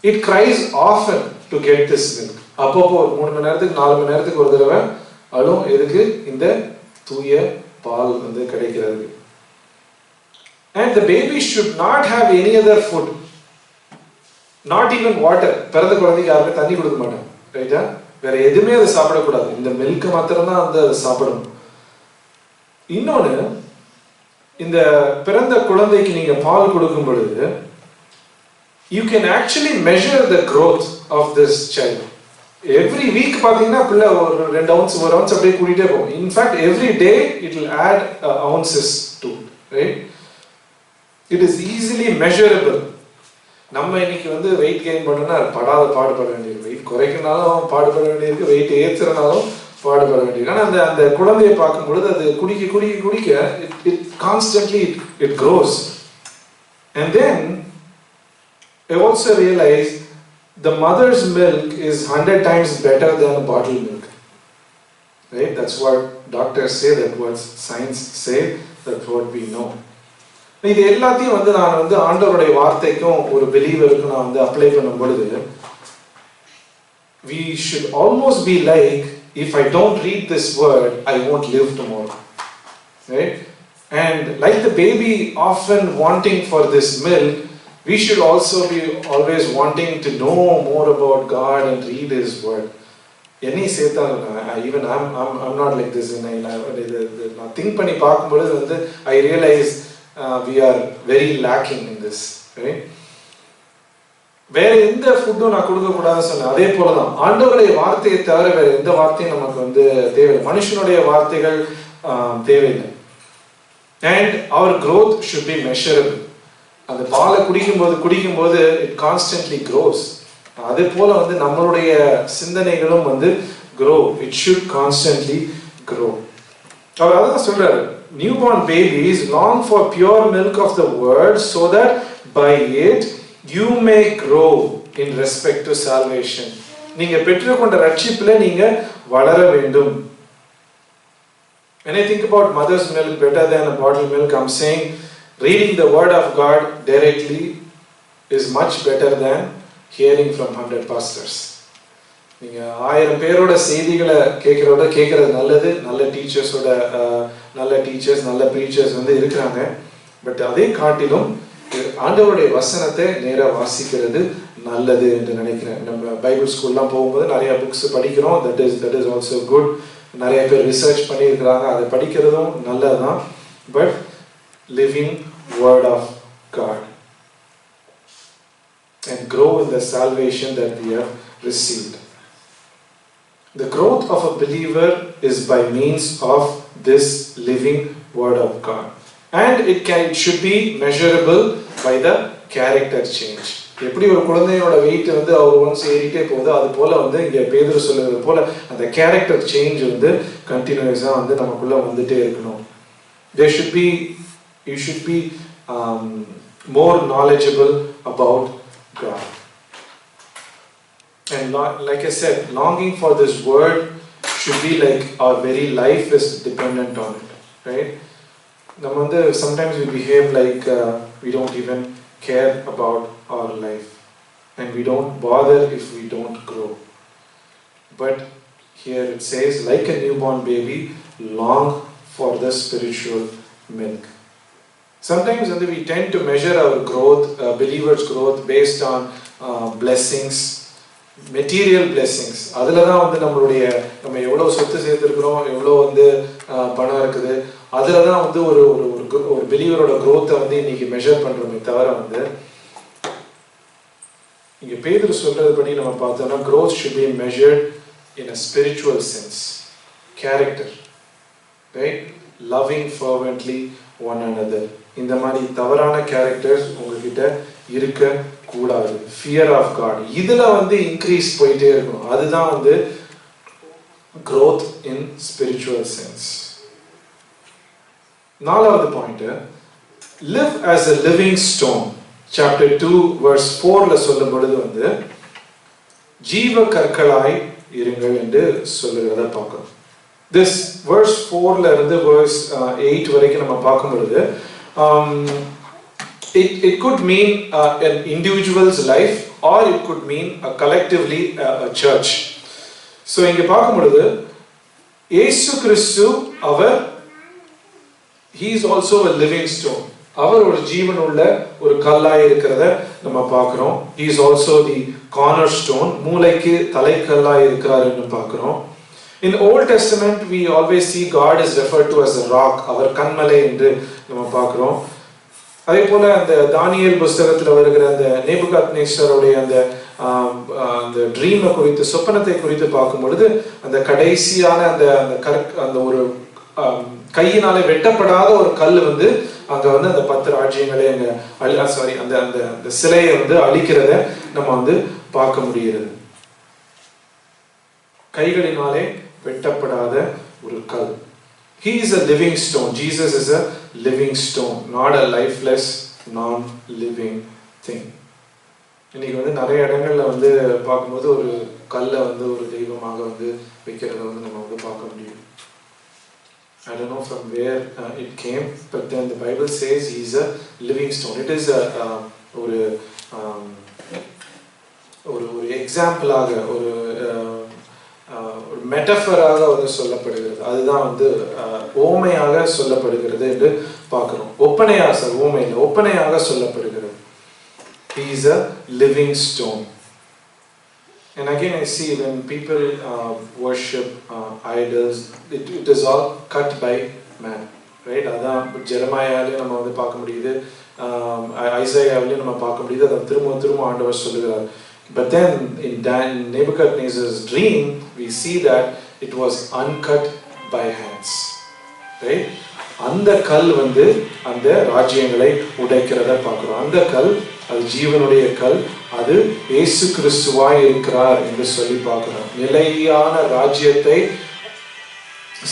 it cries often to get this milk. அப்பப்போ 3 மணி நேரத்துக்கு 4 மணி நேரத்துக்கு ஒரு தடவை அழும். எதுக்கு? இந்த தூய பால் வந்து கிடைக்கிறது. And the baby should not have any other food, not even water. பிறந்த குழந்தைக்கு யாருமே தண்ணி கொடுக்க மாட்டாங்க, ரைட்டா? வேற எதுவுமே அதை சாப்பிடக்கூடாது, இந்த மில்க் மாத்திரம் தான் வந்து அதை சாப்பிடணும். இன்னொன்று, இந்த பிறந்த குழந்தைக்கு நீங்க பால் கொடுக்கும் பொழுது you can actually measure the growth of this child. Every week பாத்தீங்கன்னா பிள்ளை ஒரு 2 ounce 1 ounce அப்படியே கூட்டிட்டே போகும். In fact, every day it will add ounces to it, right? It is easily measurable. நம்ம இன்னைக்கு வந்து weight gain பண்ணனும்னா பாடுபட வேண்டியது, weight குறைக்கனாலும் பாடுபட வேண்டியது, weight ஏத்துறனாலும் பாடுபட வேண்டியது. ஆனா அந்த குழந்தையை பார்க்கும் பொழுது அது குடிக்க it constantly it grows. And then I also realize the mother's milk is 100 times better than bottled milk, right? That's what doctors say, that what science say, that's what we know. இது எல்லாத்தையும் வந்து நான் வந்து ஆண்டவருடைய வார்த்தைக்கும் ஒரு believer-க்கு நான் வந்து அப்ளை பண்ணும் பொழுது, we should almost be like, if I don't read this word, I won't live tomorrow, right? And like the baby often wanting for this milk, we should also be always wanting to know more about God and read His word. Any Satan, even I'm not like this. I think பண்ணி பார்க்கும்போது வந்து I realize we are very lacking in this, right? வேற எந்த ஃபுட்டும் நான் கொடுக்க கூடாதுன்னு சொன்னேன். அதே போலதான் ஆண்டவருடைய வார்த்தையை தவிர வேற எந்த வார்த்தையும் நமக்கு வந்து தேவையில்லை, மனுஷனுடைய வார்த்தைகள் தேவையில்லை. And our growth should be measurable. அந்த பாலை குடிக்கும்போது இட் கான்ஸ்டன்ட்லி க்ரோஸ். அதே போல வந்து நம்மளுடைய சிந்தனைகளும் வந்து grow. It should constantly grow. அவர் அதான் சொல்றாரு, newborn babies long for pure milk of the word so that by it you may grow in respect to salvation. நீங்க பெற்றுக்கொண்ட ரட்சிப்பிலே நீங்க வளர வேண்டும். When I think about mother's milk better than a bottled milk, I'm saying reading the word of God directly is much better than hearing from 100 pastors. நீங்க 1000 பேரோட செய்திகளை கேட்கறது நல்லது. நல்ல டீச்சர்ஸ் நல்ல ப்ரீச்சர்ஸ் வந்து இருக்கிறாங்க. பட் அதே காட்டிலும் ஆண்டவருடைய வசனத்தை நேரா வாசிக்கிறது நல்லது என்று நினைக்கிறேன். நம்ம பைபிள் ஸ்கூல்லாம் போகும்போது நிறைய புக்ஸ் படிக்கிறோம். தட் இஸ் ஆல்சோ குட். நிறைய பேர் ரிசர்ச் பண்ணியிருக்கிறாங்க, அதை படிக்கிறதும் நல்லதுதான். But living word of God and grow in the salvation that we have received. The growth of a believer is by means of this living word of God, and it should be measurable by the character change. எப்படி ஒரு குழந்தையோட wait வந்து அவர் once ஏறிட்டே போகுது, அது போல வந்து இங்க பேதுரு சொல்றது போல அந்த கேரக்டர் சேஞ்ச் வந்து கண்டினியூஸா வந்து நமக்குள்ள வந்துட்டே இருக்கணும். You should be more knowledgeable about God. And like I said, longing for this word should be like our very life is dependent on it, right? Sometimes we behave like we don't even care about our life, and we don't bother if we don't grow. But here it says, like a newborn baby, long for the spiritual milk. Sometimes we tend to measure our growth, believers' growth, based on blessings, material blessings. அதில் தான் வந்து நம்ம எவ்வளோ சொத்து சேர்த்துருக்குறோம், எவ்வளோ வந்து பணம் இருக்குது, அதில் தான் வந்து ஒரு பிலீவரோட growth-ஐ வந்து இன்னைக்கு மெஷர் பண்ணுறோமே தவிர வந்து இங்கே பேதுரு சொல்றதுபடி நம்ம பார்த்தோம்னா growth should be measured in a spiritual sense. Character, right? Loving fervently one another. இந்த மாதிரி தவறான கேரக்டர்ஸ் உங்ககிட்ட இருக்க கூடாது. ஃபியர் ஆஃப் காட் இதுல வந்து இன்க்ரீஸ் போயிட்டே இருக்கணும். அதுதான் வந்து growth in spiritual sense. நாலாவது point, live as a living stone. chapter 2 verse 4ல சொல்லும் பொழுது வந்து ஜீவ கற்களாய் இருங்கள் என்று சொல்லுகிறத பார்க்கணும். This verse 4ல இருந்து verse 8 வரைக்கும் நம்ம பார்க்கும் பொழுது it could mean an individual's life, or it could mean collectively a church. So இங்க பார்க்கும் பொழுது இயேசு கிறிஸ்து அவர் he is also a living stone. அவர் ஒரு ஜீவன் உள்ள ஒரு கல்லாய் இருக்கிறத நம்ம பார்க்கிறோம். he is also the cornerstone, மூளைக்கு தலைக்கல்லாய் இருக்கிறார் என்று பார்க்கிறோம். In Old Testament we always see God is referred to as a rock, அவர் கன்மலை என்று நம்ம பார்க்கிறோம். அதே போல அந்த தானியேல் புஸ்தகத்தில் வருகிற அந்த நேபுகாத்நேசருடைய அந்த ட்ரீமை குறித்து, சொப்பனத்தை குறித்து பார்க்கும் பொழுது அந்த கடைசியான அந்த ஒரு கையினாலே வெட்டப்படாத ஒரு கல் வந்து அங்க வந்து அந்த 10 ராஜ்யங்களே அந்த சிலையை வந்து அழிக்கிறத நம்ம வந்து பார்க்க முடிகிறது. கைகளினாலே வெட்டப்படாத ஒரு கல். He is a living stone. Jesus is a living stone, not a lifeless, non-living thing. இன்னைக்கு வந்து நிறைய இடங்கள்ல வந்து பார்க்கும்போது ஒரு கல்லை வந்து ஒரு தெய்வமாக வந்து வைக்கிறத வந்து நம்ம வந்து பார்க்க முடியும். I don't know from where it came, but then the Bible says he is a living stone. It is ஒரு எக்ஸாம்பிளாக ஒரு மெட்டஃபராக வந்து சொல்லப்படுகிறது. அதுதான் வந்து ஓமையாக சொல்லப்படுகிறது என்று பார்க்கிறோம். ஒப்பனையாக சொல்லப்படுகிறது. He is a living stone. And again I see when people worship idols, it is all cut by man, right? அதான் ஜெரமாயாவிலே நம்ம வந்து பார்க்க முடியுது, ஐசாயாவிலே நம்ம பார்க்க முடியுது. அதை திரும்ப ஆண்டவர் சொல்லுகிறார். But then in Nebuchadnezzar's dream we see that it was uncut by hands, right? அந்த கல் அந்த ராஜ்யங்களை உடைக்கிறத பார்க்கிறோம். அந்த கல் அது ஜீவனுடைய கல், அது இயேசு கிறிஸ்துவாய் இருக்கிறார் என்று சொல்லி பார்க்கிறோம். நிலையான ராஜ்யத்தை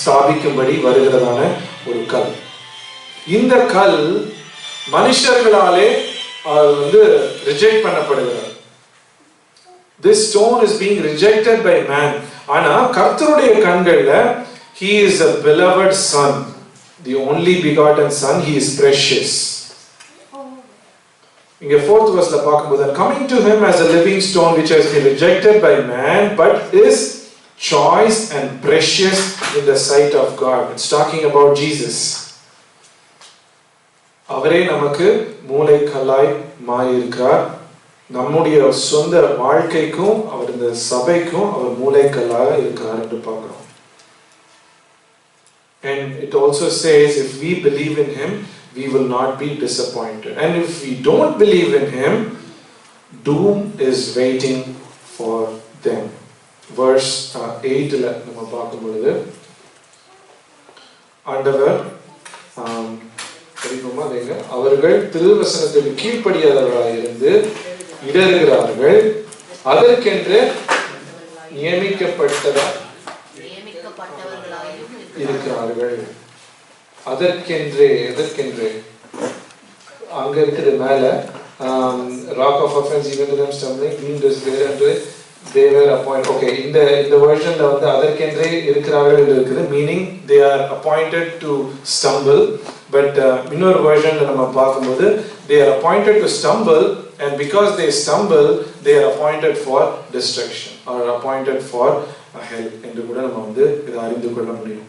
ஸ்தாபிக்கும்படி வருகிறதான ஒரு கல். இந்த கல் மனுஷர்களாலே அது reject பண்ணப்படுகிறது. This stone is being rejected by man. ஆனா கர்த்தருடைய கண்கள்ல he is a beloved son, the only begotten son, he is precious. இங்க 4th verseல பார்க்கும்போது coming to him as a living stone which has been rejected by man but is choice and precious in the sight of God. It's talking about Jesus. அவரே நமக்கு மூலைக்கல்லாய் மாறியிருக்கிறார். நம்முடைய சொந்த வாழ்க்கைக்கும் அவர் இந்த சபைக்கும் அவர் மூலைக்கல்லாக இருக்கிறார் என்று பார்க்கிறோம். And it also says if we believe in him we will not be disappointed, and if we don't believe in him doom is waiting for them. Verse 8ல நம்ம பார்க்கும் பொழுது ஆண்டவர் அவர்கள் திருவசனத்துக்கு கீழ்ப்படியாதவர்களாய் இருந்து இடறுகிறார்கள், அதற்கென்று நியமிக்கப்பட்டவர்களாய் இருக்கிறார்கள். அதற்கென்று அங்க இருக்குது மேல rock of offense even to them stumbling deemed as there and they were appointed. Okay, இந்த versionல அதற்கென்றே இருக்கிறார்கள் என்று இருக்குது, meaning they are appointed to stumble. But இன்னொரு versionல நம்ம பார்க்கும்போது they are appointed to stumble, and because they stumble they are appointed for destruction or appointed for hell என்று கூட நம்ம இதை அறிந்து கொள்ள முடியும்.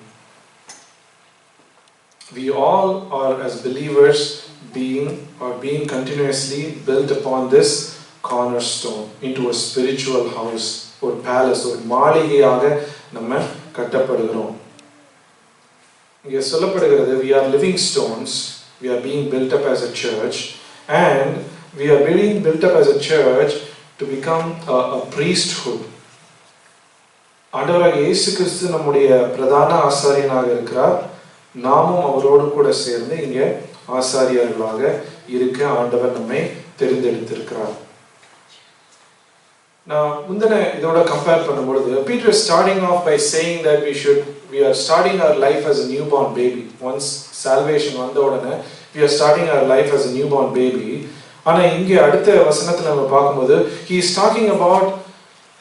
We all are as believers being continuously built upon this cornerstone into a spiritual house, ஒரு palace, ஒரு மாளிகையாக நம்ம கட்டப்படுகிறோம். இங்கே சொல்லப்படுகிறது we are living stones, we are being built up as a church, and we are being built up as a church to become a priesthood. ஆண்டவராகிய இயேசு கிறிஸ்து நம்முடைய பிரதான ஆசாரியனாக இருக்கிறார். நாமும் அவரோடு கூட சேர்ந்து இங்கே ஆசாரியர்களாக இருக்க ஆண்டவர் நம்மை தெரிந்தெடுத்திருக்கிறார். நான் முந்தின இதோட கம்பேர் பண்ணும்பொழுது Peter is starting off by saying that we are starting our life as a newborn baby. Once salvation வந்த உடனே we are starting our life as a newborn baby. ஆனா இங்கே அடுத்த வசனத்துல நம்ம பார்க்கும்போது he is talking about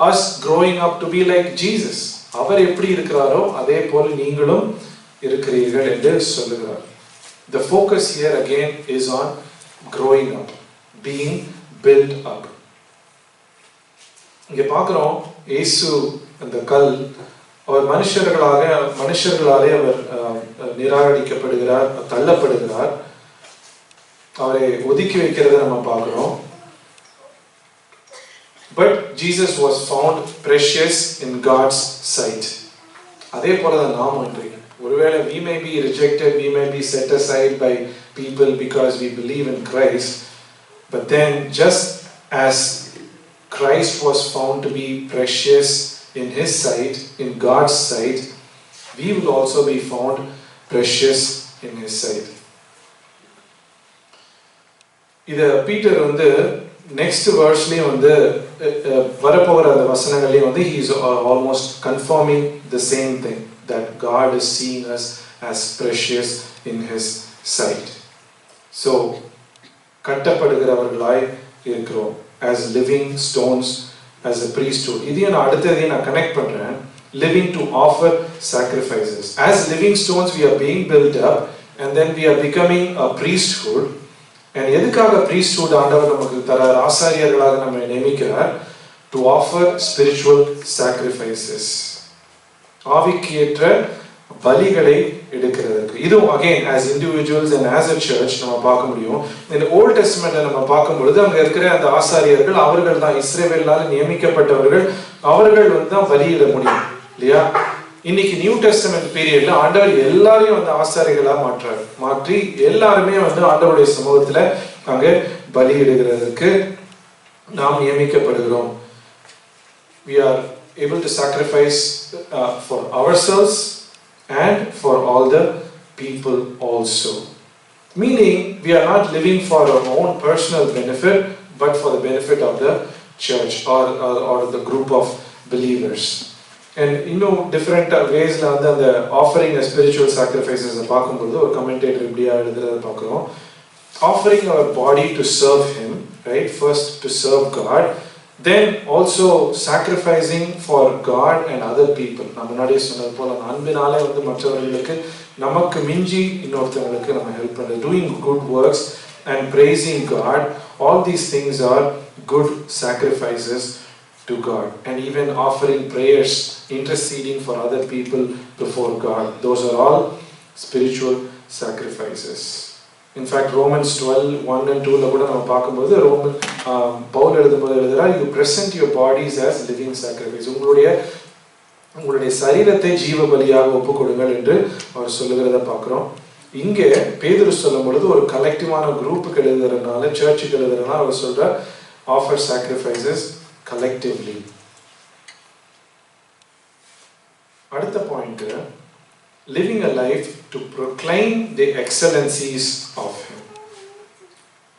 us growing up to be like Jesus. அவர் எப்படி இருக்கிறாரோ அதே போல நீங்களும் இருக்கிறீர்கள் என்று சொல்லுகிறார். The focus here again is on growing up, being built up. இங்க பார்க்கிறோம் இயேசு அந்த கல், அவர் மனுஷர்களாலே அவர் நிராகரிக்கப்படுகிறார், தள்ளப்படுகிறார், அவரை ஒதுக்கி வைக்கிறத நம்ம பார்க்கிறோம். But Jesus was found precious in God's sight. அதே போலதான் நாம் இன்றைக்கு ஒருவேளை we may be rejected, we may be set aside by people because we believe in Christ, but then just as Christ was found to be precious in his sight, in God's sight, we will also be found precious in his sight. இத Peter next verseலயும் வரப்போகிற அந்த வசனங்களையும் he is almost confirming the same thing, that God is seeing us as precious in his sight. So கட்டப்படுகிறவர்களாய் இருக்கிறோம் as living stones, as a priesthood. இதையும் நான் அடுத்ததையும் நான் connect பண்றேன். Living to offer sacrifices. As living stones we are being built up, and then we are becoming a priesthood. And எதுக்காக priesthood ஆண்டவர் நமக்கு தரார், ஆசாரியர்களாக நம்மை நியமிக்கிறார்? To offer spiritual sacrifices. ஆவிக்கேற்ற பலிகளை எடுக்கிறதுக்கு. இதுவும் again as individuals and as a church நம்ம பார்க்க முடியும். இந்த ஓல்ட் டெஸ்டமெண்ட்ல நம்ம பார்க்கும் பொழுது அங்க இருக்கிற அந்த ஆசாரியர்கள் அவர்கள் தான் இஸ்ரவேலால நியமிக்கப்பட்டவர்கள், அவர்கள் தான் பலியிட முடியும் இல்லையா? இன்னைக்கு நியூ டெஸ்டமெண்ட் பீரியட்ல ஆண்டவர் எல்லாரையும் ஆசாரிகளா மாற்றி எல்லாருமே ஆண்டவருடைய சமூகத்துல அங்க பலியிடுகிறதற்கு நாம் நியமிக்கப்படுகிறோம். We are able to sacrifice for ourselves and for all the people also. Meaning, we are not living for our own personal benefit, but for the benefit of the church or the group of believers. And different ways the offering a spiritual sacrifices பார்க்கும்போது ஒரு commentator இப்படியா எழுதுறத பார்க்கிறோம். Offering our body to serve Him, right? First to serve God, then also sacrificing for God and other people. நான் முன்னாடியே சொன்னது போல அன்பினாலே மற்றவர்களுக்கு நமக்கு மிஞ்சி இன்னொருத்தவங்களுக்கு நம்ம ஹெல்ப் பண்றது, doing good works and praising God, all these things are good sacrifices to God. And even offering prayers, interceding for other people before God, those are all spiritual sacrifices. In fact, Romans 12:1 and 2 கூட நம்ம பார்க்கும்போது பவுல் எழுதுறார், you present your bodies as living sacrifice. உங்களுடைய சரீரத்தை ஜீவ பலியாக ஒப்பு கொடுங்கள் என்று அவர் சொல்லுகிறத பார்க்கிறோம். இங்கே பேதுரு சொல்லும் பொழுது ஒரு கலெக்டிவான குரூப்புக்கு எழுதுறதுனால, சர்ச்சுக்கு எழுதுறதுனால அவர் சொல்றார், offer sacrifices collectively. அடுத்த point, living a life to proclaim the excellencies of Him.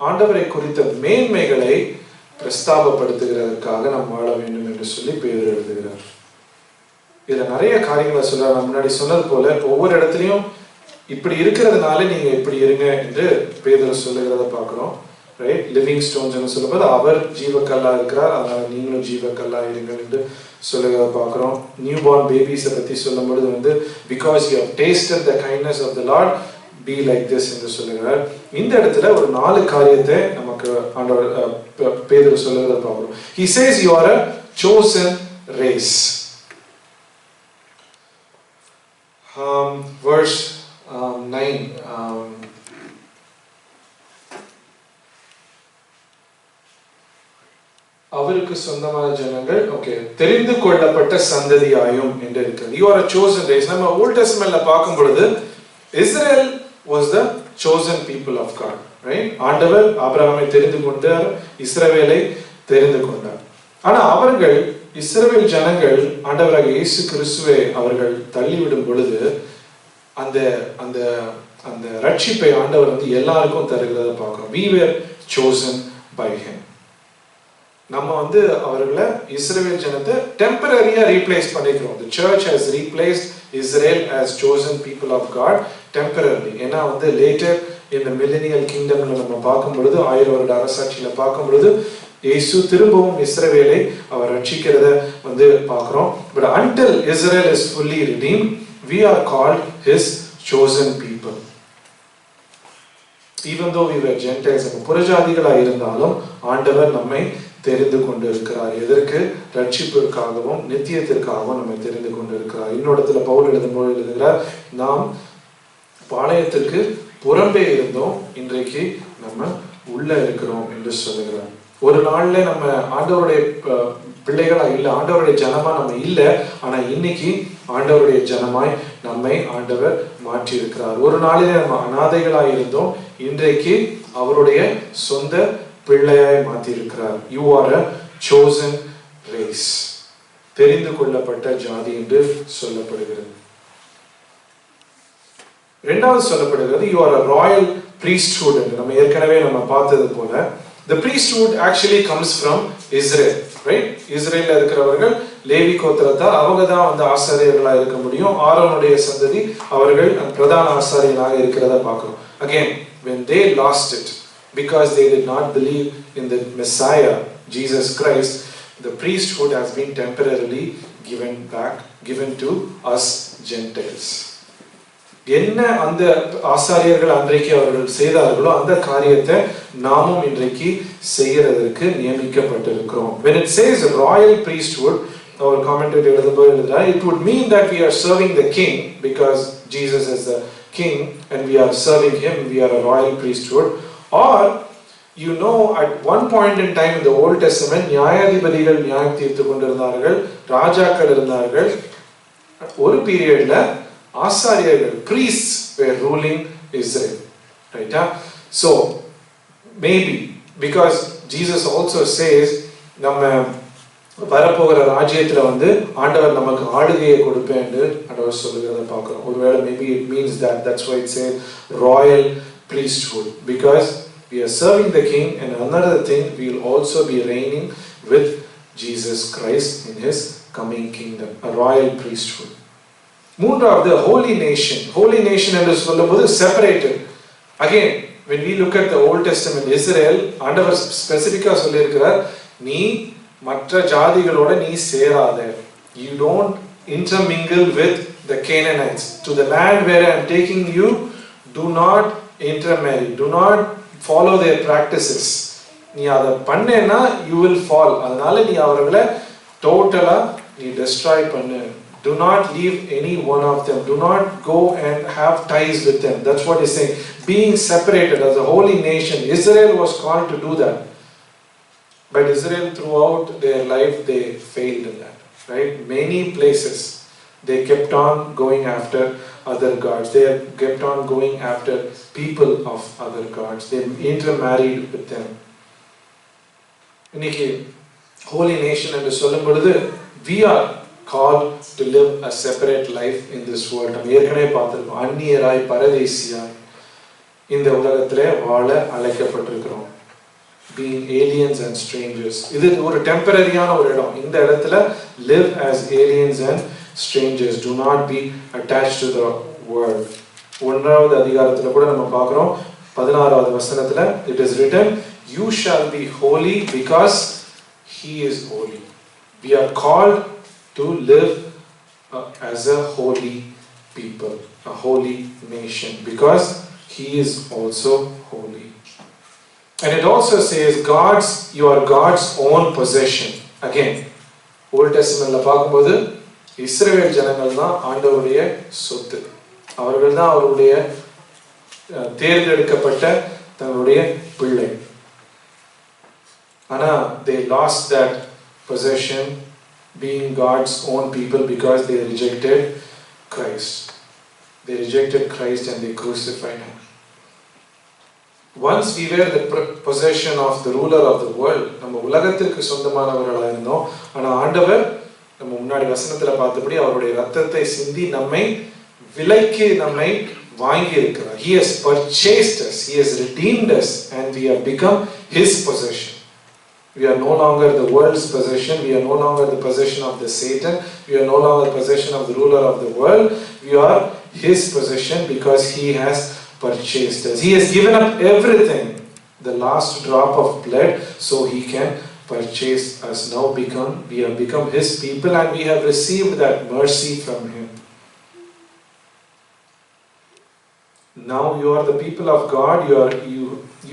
ஆண்டவரை குறித்த மேன்மைகளை பிரஸ்தாபப்படுத்துகிறதற்காக நாம் வாழ வேண்டும் என்று சொல்லி பேதுரு எழுதுகிறார். இதுல நிறைய காரியங்களை சொல்றார். நான் முன்னாடி சொன்னது போல ஒவ்வொரு இடத்துலயும் இப்படி இருக்கிறதுனால நீங்க இப்படி இருங்க என்று பேதுரு சொல்லுகிறத பார்க்கிறோம். ரைட், லிவிங் ஸ்டோன்ஸ் சொல்லும்போது அவர் ஜீவக்கல்லா இருக்கிறார், அதனால நீங்களும் ஜீவக்கல்லா இருங்கள் என்று சொல்லுகிறத பார்க்கிறோம். நியூ பார்ன் பேபிஸை பத்தி சொல்லும் பொழுது because you have tasted the kindness of the Lord be like this என்று சொல்லுகிறார். இந்த இடத்துல ஒரு 4 காரியத்தை நமக்கு ஆண்டவர் பேதுரு சொல்லுகிறத பார்க்கிறோம். He says you are a chosen race. Verse 9. அவருக்கு சொந்தமான ஜனங்கள், ஓகே, தெரிந்து கொள்ளப்பட்ட சந்ததியாயும் என்று இருக்கிறது. You are a chosen race. நம்ம ஓல்ட் டெஸ்டமென்ட்ல பார்க்கும் பொழுது Israel was the chosen people of God, right? ஆண்டவர் ஆபிரகாமை தெரிந்து கொண்டார், இஸ்ரவேலை தெரிந்து கொண்டார். ஆனா அவர்கள் இஸ்ரவேல் ஜனங்கள் ஆண்டவராக இயேசு கிறிஸ்துவை அவர்கள் தள்ளிவிடும் பொழுது அந்த அந்த அந்த ரட்சிப்பை ஆண்டவர் எல்லாருக்கும் தருகிறத பார்க்கிறோம். We were chosen by Him. நம்ம அவர்களை இஸ்ரவேல் ஜனத்தை டெம்பரரியா ரீப்ளேஸ் பண்ணிக்கிறோம். The church has replaced Israel as chosen people of God temporarily. ஏன்னா later in the millennial kingdomல நம்ம பார்க்கும் பொழுது 1000 வருட அரசாட்சியில பார்க்கும் பொழுது இயேசு திரும்பவும் இஸ்ரவேலை அவர் ரட்சிக்கிறத பார்க்கிறோம். But until Israel is fully redeemed, we are called His chosen people. Even though we were Gentiles, புறஜாதிகளா இருந்தாலும் ஆண்டவர் நம்மை தெரிந்து கொண்டு இருக்கிறார். எதற்கு? ரட்சிப்பிற்காகவும் நித்தியத்திற்காகவும் நம்மை தெரிந்து கொண்டு இருக்கிறார். இன்னொருத்துல பவுல் எழுதுகிறார், நாம் பாளையத்திற்கு புறம்பே இருந்தோம், இன்றைக்கு நம்ம உள்ள இருக்கிறோம் என்று சொல்லுகிறார். ஒரு நாள்ல நம்ம ஆண்டவருடைய பிள்ளைகளா இல்ல, ஆண்டவருடைய ஜனமா நம்ம இல்ல, ஆனா இன்னைக்கு ஆண்டவருடைய ஜனமாய் நம்மை ஆண்டவர் மாற்றி இருக்கிறார். ஒரு நாளிலே நம்ம அநாதைகளா இருந்தோம், இன்றைக்கு அவருடைய சொந்த பிள்ளையாய் மாற்றி இருக்கிறார். You are a chosen race. தெரிந்து கொள்ளப்பட்ட ஜாதி என்று சொல்லப்படுகிறது. இரண்டாவது சொல்லப்படுகிறது you are a royal priesthood என்று. நம்ம ஏற்கனவே நம்ம பார்த்தது போல the priesthood actually comes from Israel, right? இஸ்ரேல்ல இருக்கிறவர்கள் லேவி கோத்திரத்தார், அவங்க தான் ஆசாரியர்களா இருக்க முடியும். ஆரோனுடைய சந்ததி அவர்கள் பிரதான ஆசாரியர்களாக இருக்கிறத பார்க்கிறோம். Again, when they lost it because they did not believe in the Messiah, Jesus Christ, the priesthood has been temporarily given to us Gentiles. என்ன அந்த ஆசாரியர்கள் அன்றைக்கு அவர்கள் செய்தார்களோ அந்த காரியத்தை நாமும் இன்றைக்கு செய்யறதற்கு நியமிக்கப்பட்டிருக்கிறோம். When it says royal priesthood, our commentator எழுதுகிறார், it would mean that we are serving the king because Jesus is the king and we are serving him, we are a royal priesthood. Or at one point in time in the Old Testament, நியாயாதிபதிகள் நியாயம் தீர்த்து கொண்டிருந்தார்கள், ராஜாக்கள் இருந்தார்கள். ஒரு பீரியட்ல ஆசாரியர்கள், priests were ruling Israel, right? So maybe because Jesus also says நம்ம வரப்போகிற ராஜ்யத்துல ஆண்டவர் நமக்கு ஆளுகையை கொடுப்பேன்னு ஆண்டவர் சொல்லுகிறத பார்க்கிறோம். ஒருவேளை maybe it means that's why it says royal priesthood, because we are serving the king, and another thing, we will also be reigning with Jesus Christ in his coming kingdom, a royal priesthood. மூன்றாவது holy nation. Holy nation என்று சொல்லும்போது separated. Again, when we look at the Old Testament, Israel, ஆண்டவர் ஸ்பெசிஃபிக்கா சொல்லியிருக்கிறார், நீ மற்ற ஜாதிகளோட நீ சேராத. You don't intermingle with the Canaanites. To the land where I am taking you, do not intermarry. Do not follow their practices. நீ அதை பண்ணேன்னா you will fall. அதனால நீ அவர்களை டோட்டலா நீ destroy பண்ணு. Do not leave any one of them. Do not go and have ties with them. That's what he's saying. Being separated as a holy nation. Israel was called to do that. But Israel throughout their life, they failed in that. Right? Many places they kept on going after other gods. They kept on going after people of other gods. They intermarried with them. இன்னைக்கு holy nation என்று சொல்லும் பொழுது we are called to live a separate life in this world. நம்ம ஏற்கனவே பார்த்திருக்கோம், அந்நியராய் பரதேசியாய் இந்த உலகத்திலே வாழ அழைக்கப்பட்டிருக்கிறோம். Being aliens and strangers. இது ஒரு டெம்பரரியான ஒரு இடம். இந்த இடத்துல live as aliens and strangers. Do not be attached to the world. 1வது அதிகாரத்துல கூட நம்ம பார்க்கிறோம், 16வது வசனத்துல it is written, you shall be holy because he is holy. We are called to live as a holy people, a holy nation, because he is also holy. And it also says you are God's own possession. Again, Old Testamentல பார்க்கும்போது இஸ்ரவேல் ஜனங்கள் தான் ஆண்டவருடைய சொத்து. அவர்கள் தான் அவருடைய தேர்ந்தெடுக்கப்பட்ட தங்களுடைய பிள்ளை. ஆனா they lost that possession, being God's own people, because they rejected Christ. They rejected Christ and they crucified him. Once we were the possession of the ruler of the world, நம்ம உலகத்திற்கு சொந்தமானவர்களாக இருந்தோம். ஆனா ஆண்டவர் நம்ம முன்னாடி வசனத்துல பார்த்தபடி அவருடைய ரத்தத்தை சிந்தி நம்மை விலைக்கு நம்மை வாங்கி இருக்கிறார். He has purchased us, he has redeemed us, and we have become his possession. We are no longer the world's possession. We are no longer the possession of the Satan. We are no longer the possession of the ruler of the world. We are his possession because he has purchased us. He has given up everything, the last drop of blood, so he can purchase us. Now we have become his people, and we have received that mercy from him. Now you are the people of God.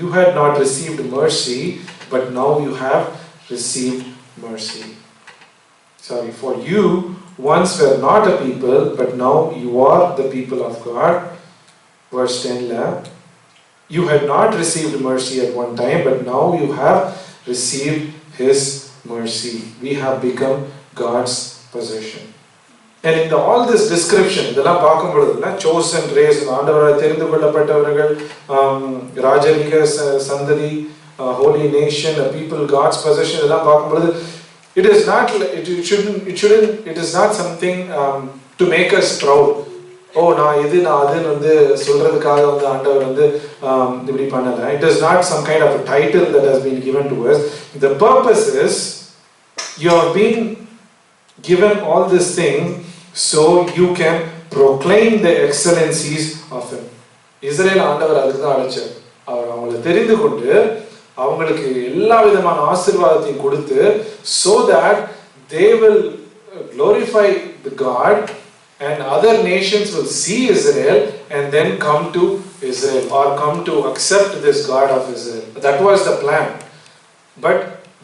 You had not received mercy, but now you have received mercy. Sorry, for you once were not a people, but now you are the people of God. Verse 10, you had not received mercy at one time, but now you have received his mercy. We have become God's possession. And in all this description, இதெல்லாம் பார்க்கும் பொழுதுல chosen race, ஆண்டவரால் தெரிந்து கொள்ளப்பட்டவர்கள், ராஜரீக சந்ததி, holy nation, a people God's possession, இதெல்லாம் பார்க்கும் பொழுது it is not something to make us proud. நான் அதுன்னு சொல்றதுக்காக ஆண்டவர் இப்படி பண்ணல. It is not some kind of a title that has been given to us. The purpose is you have been given all this thing so you can proclaim the excellencies of him. Israel ஆண்டவர் அதுக்கு தான் அழைச்சார். அவர் அவங்களை தெரிந்து கொண்டு அவங்களுக்கு எல்லா விதமான ஆசீர்வாதத்தையும் கொடுத்து so that they will glorify the God, and other nations will see Israel and then come to Israel or come to accept this God of Israel. That was the plan, but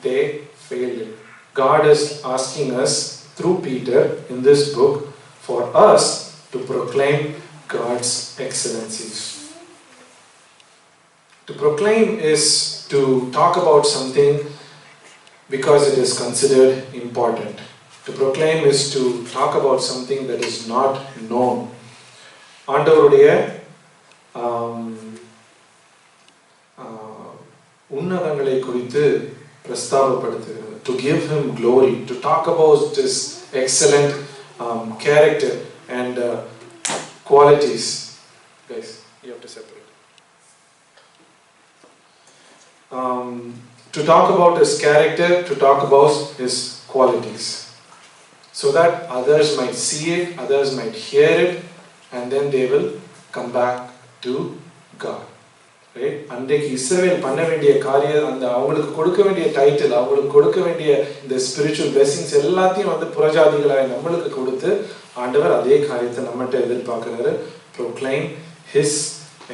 they failed it. God is asking us through Peter in this book for us to proclaim God's excellencies. To proclaim is to talk about something because it is considered important. To proclaim is to talk about something that is not known. ஆண்டவருடைய உன்னதங்களை குறித்து பிரஸ்தாபப்படுத்துகிறது. to give him glory, to talk about his excellent character and qualities. Guys, you have to separate. To talk about his character, to talk about his qualities, so that others might see it, others might hear it, and then they will come back to God. Right? அன்றைக்கு இஸ்ரவேல் பண்ண வேண்டிய காரியம், அந்த அவங்களுக்கு கொடுக்க வேண்டிய title, அவங்களுக்கு கொடுக்க வேண்டிய இந்த ஸ்பிரிச்சுவல் பிளெஸிங்ஸ் எல்லாத்தையும் வந்து புறஜாதிகளாய் நம்மளுக்கு கொடுத்து ஆண்டவர் அதே காரியத்தை நம்மகிட்ட எதிர்பார்க்கிறாரு. proclaim his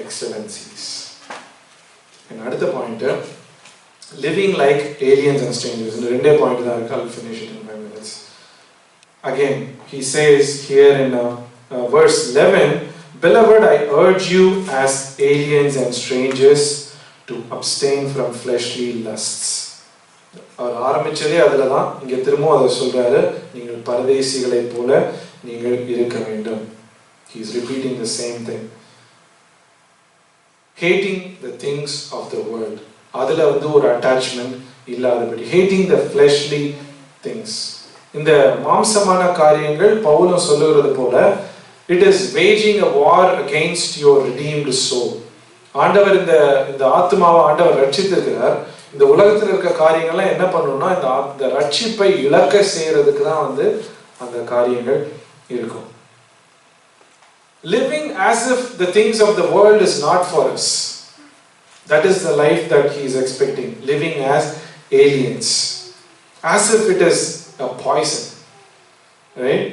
excellencies. அடுத்த point, living like aliens and strangers. இந்த ரெண்டே பாயிண்ட் தான் இருக்கு. I'll finish it in 5 minutes. Again, he says here in verse 11, Beloved, I urge you as aliens and strangers to abstain from fleshly lusts. அவர் ஆரம்பிச்சதே அதில் தான், இங்கே திரும்பவும் அதை சொல்றாரு, நீங்கள் பரதேசிகளை போல நீங்கள் இருக்க வேண்டும். He is repeating the same thing. Hating the things of the world. அதில் வந்து ஒரு அட்டாச்மெண்ட் இல்லாதபடி. Hating the fleshly things. இந்த மாம்சமான காரியங்கள் பவுலும் சொல்லுகிறது போல, it is waging a war against your redeemed soul. ஆண்டவர் இந்த ஆத்மாவை ஆண்டவர் ரட்சித்திருக்கிறார். இந்த உலகத்தில் இருக்க காரியங்கள்லாம் என்ன பண்ணணும்னா இந்த ரட்சிப்பை இழக்க செய்யறதுக்கு தான் வந்து அந்த காரியங்கள் இருக்கும். Living as if the things of the world is not for us. That is the life that he is expecting. Living as aliens, as if it is a poison, right?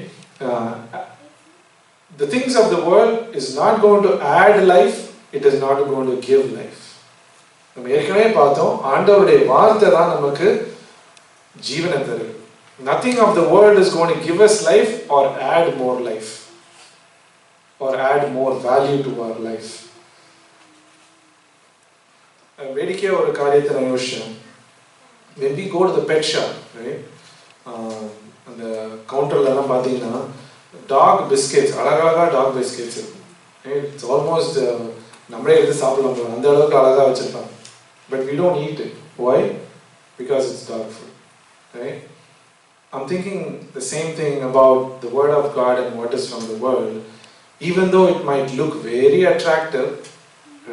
The things of the world is not going to add life, it is not going to give life. நம்ம ஏற்கனவே பார்த்தோம், ஆண்டவருடைய வார்த்தை தான் நமக்கு ஜீவனை தருது. Nothing of the world is going to give us life or add more life or add more value to our life. வேடிக்கையா ஒரு காரியத்தை நான் யோசிச்சேன். When we go to the pet shop, right? அந்த கவுண்டர்ல எல்லாம் பார்த்தீங்கன்னா டாக் பிஸ்கெட்ஸ், அழகழகா talk biscuits இருக்கும். இட்ஸ் ஆல்மோஸ்ட் நம்மளே எடுத்து சாப்பிடலாம், அந்த அளவுக்கு அழகாக வச்சிருப்பாங்க. But we don't eat it. Why? Because it's dog food. Right? I'm thinking the same thing about the word of God and what is from the world. Even though it might look very attractive,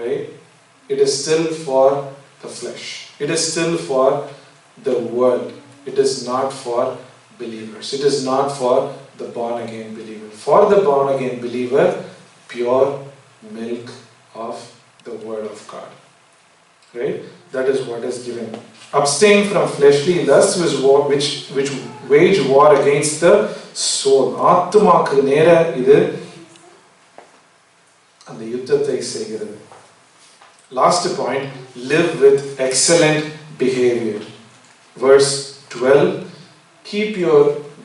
right? It is still for the flesh. It is still for the world. It is not for believers. It is not for the born again believer. For the born again believer, pure milk of the word of God. Right? That is what is given. Abstain from fleshly lusts which wage war against the soul. ஆத்துமாக்கு நேர இது அந்த யுத்தத்தை செய்கிறது. Last point, live with excellent behavior. Verse 12, keep your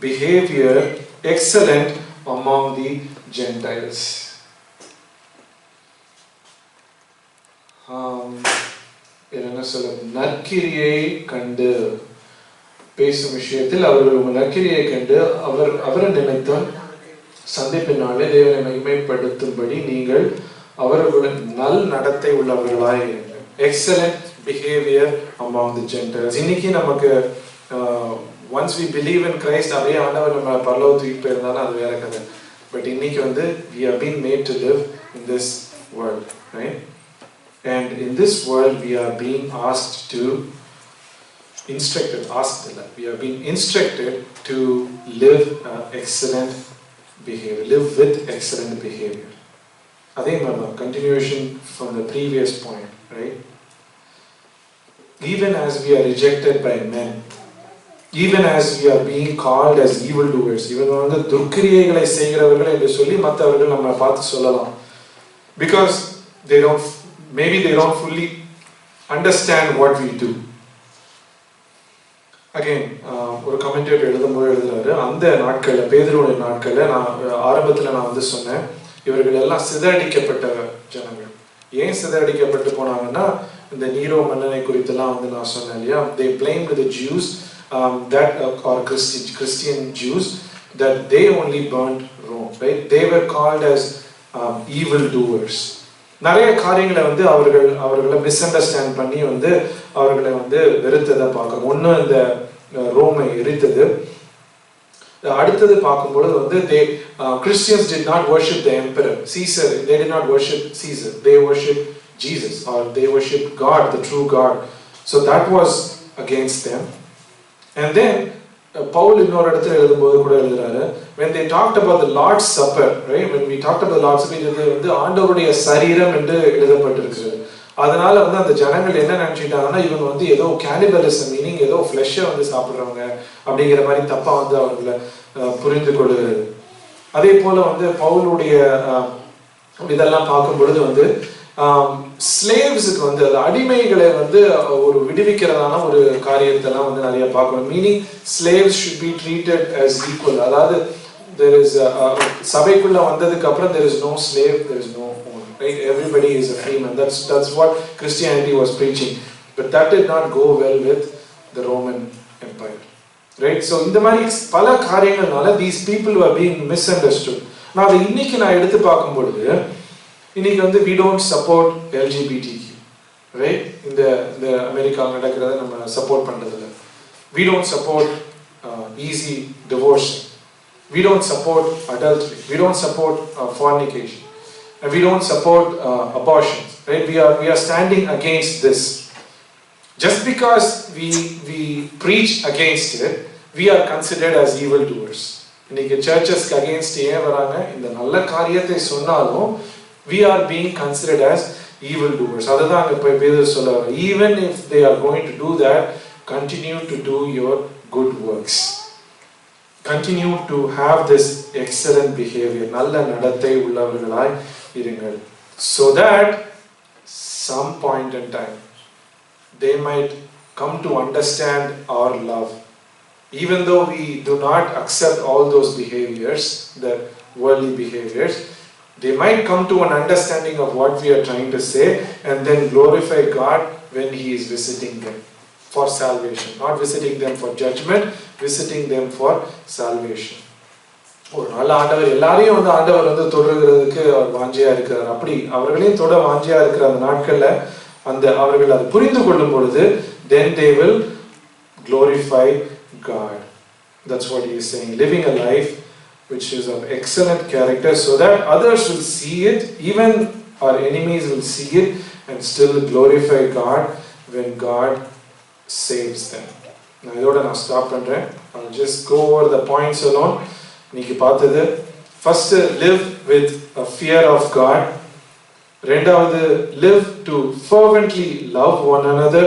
behavior excellent among the Gentiles. என்ன சொல்ல, நற்கிரியை கண்டு பேசும் விஷயத்தில் அவர்கள் உங்கள் நற்கிரியை கண்டு அவரை நிமித்தம் சந்திப்பினாலே தேவனை மகிமைப்படுத்தும்படி நீங்கள் அவர்களுடன் நல் நடத்தை உள்ளவர்களாய் இருங்கள். Excellent behaviour among the Gentiles. இன்னைக்கு நமக்கு once we believe in Christ, அப்படியே ஆண்டவர் நம்ம பரலோகத்துக்கு போயிருந்தாலும் அது வேற கதை. பட் இன்னைக்கு வந்து we have been made to live in this world, right? And in this world we are being asked to we are being instructed to live excellent behavior, live with excellent behavior. அதே மாதிரி தான், continuation from the previous point, right? Even as we are rejected by men, even as we are being called as evil doers, இவங்க வந்து துர்க்கிரியைகளை செய்கிறவர்கள் என்று சொல்லி மற்றவர்கள் நம்ம பார்த்து சொல்லலாம். Because maybe they don't fully understand what we do. Again, ஒரு கமெண்டேட்டர் எழுதும்போது எழுதுறாரு, அந்த நாட்களில், பேதுருவுடைய நாட்களில் நான் ஆரம்பத்தில் நான் வந்து சொன்னேன், இவர்கள் எல்லாம் சிதறடிக்கப்பட்ட ஜனங்கள். ஏன் சிதறடிக்கப்பட்டு போனாங்கன்னா, இந்த நீரோ மன்னனை குறித்தெல்லாம் வந்து நான் சொன்னேன் இல்லையா? They blamed the Jews, or Christian Jews, that they only burnt Rome, right? They were called as evil doers. நிறைய காரியங்களை வந்து அவர்களை மிஸ் அண்டர்ஸ்டாண்ட் பண்ணி வந்து அவர்களை வந்து வெறுத்ததை பார்க்கணும். ஒன்று இந்த ரோமை எரித்தது. அடுத்தது பார்க்கும்பொழுது வந்து Christians did not worship the emperor Caesar. They did not worship Caesar, they worshiped Jesus, or they worshiped God, the true God. So that was against them. And then Paul இன்னொரு இடத்துல எழுதும்போது கூட எழுதுறாரு, when they talked about the Lord's Supper, right, when we talked about the Lord's Supper, இது வந்து ஆண்டவருடைய சரீரம் என்று எழுதப்பட்டிருக்கிறது. அதனால வந்து அந்த ஜனங்கள் என்ன நினைச்சிட்டாங்கன்னா, இவங்க வந்து ஏதோ கேனிபலிசம், மீனிங் ஏதோ ஃப்ளெஷ்ஷை வந்து சாப்பிட்றவங்க அப்படிங்கிற மாதிரி தப்பா வந்து அவர்களை புரிந்து கொள்ளுகிறது. அதே போல வந்து பவுலுடைய இதெல்லாம் பார்க்கும் பொழுது வந்து ஸ்லேவ்ஸுக்கு வந்து அது அடிமைகளை வந்து ஒரு விடுவிக்கிறதான ஒரு காரியத்தெல்லாம் வந்து நிறைய பார்க்கணும். Meaning slaves should be treated as equal. அதாவது there is சபைக்குள்ள வந்ததுக்கு அப்புறம் there is no slave, there is no owner, right? Everybody is a free man. That's what Christianity was preaching, but that did not go well with the Roman Empire, right? So இந்த மாதிரி பல காரியங்கள்னால these people were being misunderstood. நான் அதை இன்னைக்கு நான் எடுத்து பார்க்கும் பொழுது இன்னைக்கு வந்து we don't support LGBTQ, right? இந்த அமெரிக்காவில் நடக்கிறத நம்ம சப்போர்ட் பண்றதில்ல. We don't support easy divorce. We don't support adultery. We don't support fornication. And we don't support abortion, right? We are standing against this. Just because we preach against it, we are considered as evildoers. இன்னைக்கு சர்ச்சஸ்க்கு against ஏன் வராங்க? இந்த நல்ல காரியத்தை சொன்னாலும் we are being considered as evildoers. அதுதான் அங்க போய் பேதுரு சொல்றாரு, even if they are going to do that, continue to do your good works. Continue to have this excellent behavior. நல்ல நடத்தை உள்ளவர்களாய் இருங்கள். So that some point in time they might come to understand our love. Even though we do not accept all those behaviors, the worldly behaviors, they might come to an understanding of what we are trying to say and then glorify God when He is visiting them for salvation. Not visiting them for judgment, visiting them for salvation. ஒரு நல்ல ஆண்டவர் எல்லாரையும் வந்து ஆண்டவர் வந்து தொடர்கிறதுக்கு அவர் வாஞ்சியா இருக்கிறார். அப்படி அவர்களையும் தொட வாஞ்சியா இருக்கிற அந்த நாட்கள்ல அந்த அவர்கள் அதை புரிந்து கொள்ளும் பொழுது then they will glorify God. That's what he is saying. Living a life which is of excellent character so that others will see it, even our enemies will see it and still glorify God when God saves them. நான் இதோட நான் stop பண்றேன். I'll just go over the points alone. இன்னைக்கு பார்த்தது first, live with a fear of God. ரெண்டாவது, live to fervently love one another.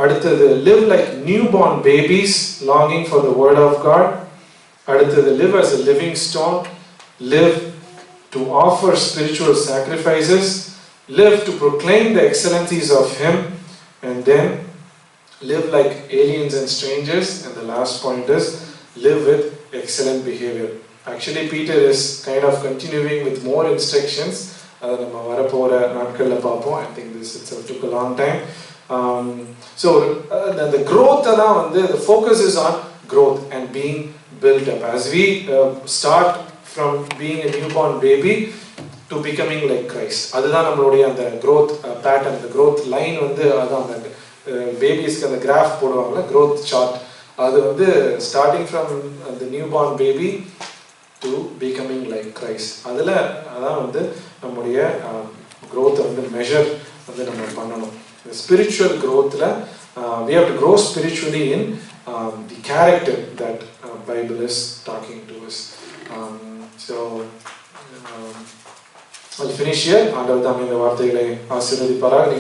அடுத்தது, live like newborn babies longing for the word of God. அடுத்தது, live as a living stone. Live to offer spiritual sacrifices. Live to proclaim the excellencies of Him. And then live like aliens and strangers. And the last point is live with excellent behavior. Actually, Peter is kind of continuing with more instructions. அதை நம்ம வரப்போற நாட்கள்ல பார்ப்போம். I think this itself took a long time. So the growth தான் வந்து the focus is on growth and being built up as we start from being a newborn baby to becoming like Christ. அதுதான் நம்மளுடைய அந்த growth pattern, the growth line வந்து அதான் அந்த பேபிஸ்க்கு அந்த graph போடுவாங்கல்ல, growth chart. அது வந்து starting from the newborn baby to becoming like Christ. அதுல அதான் வந்து நம்முடைய growth வந்து measure வந்து நம்ம பண்ணணும். The spiritual growthல we have to grow spiritually in the character that Bible is talking to us. So I'll finish here. ஆண்டவர் தாமே இந்த வார்த்தைகளை ஆசீர்வதிப்பாராக.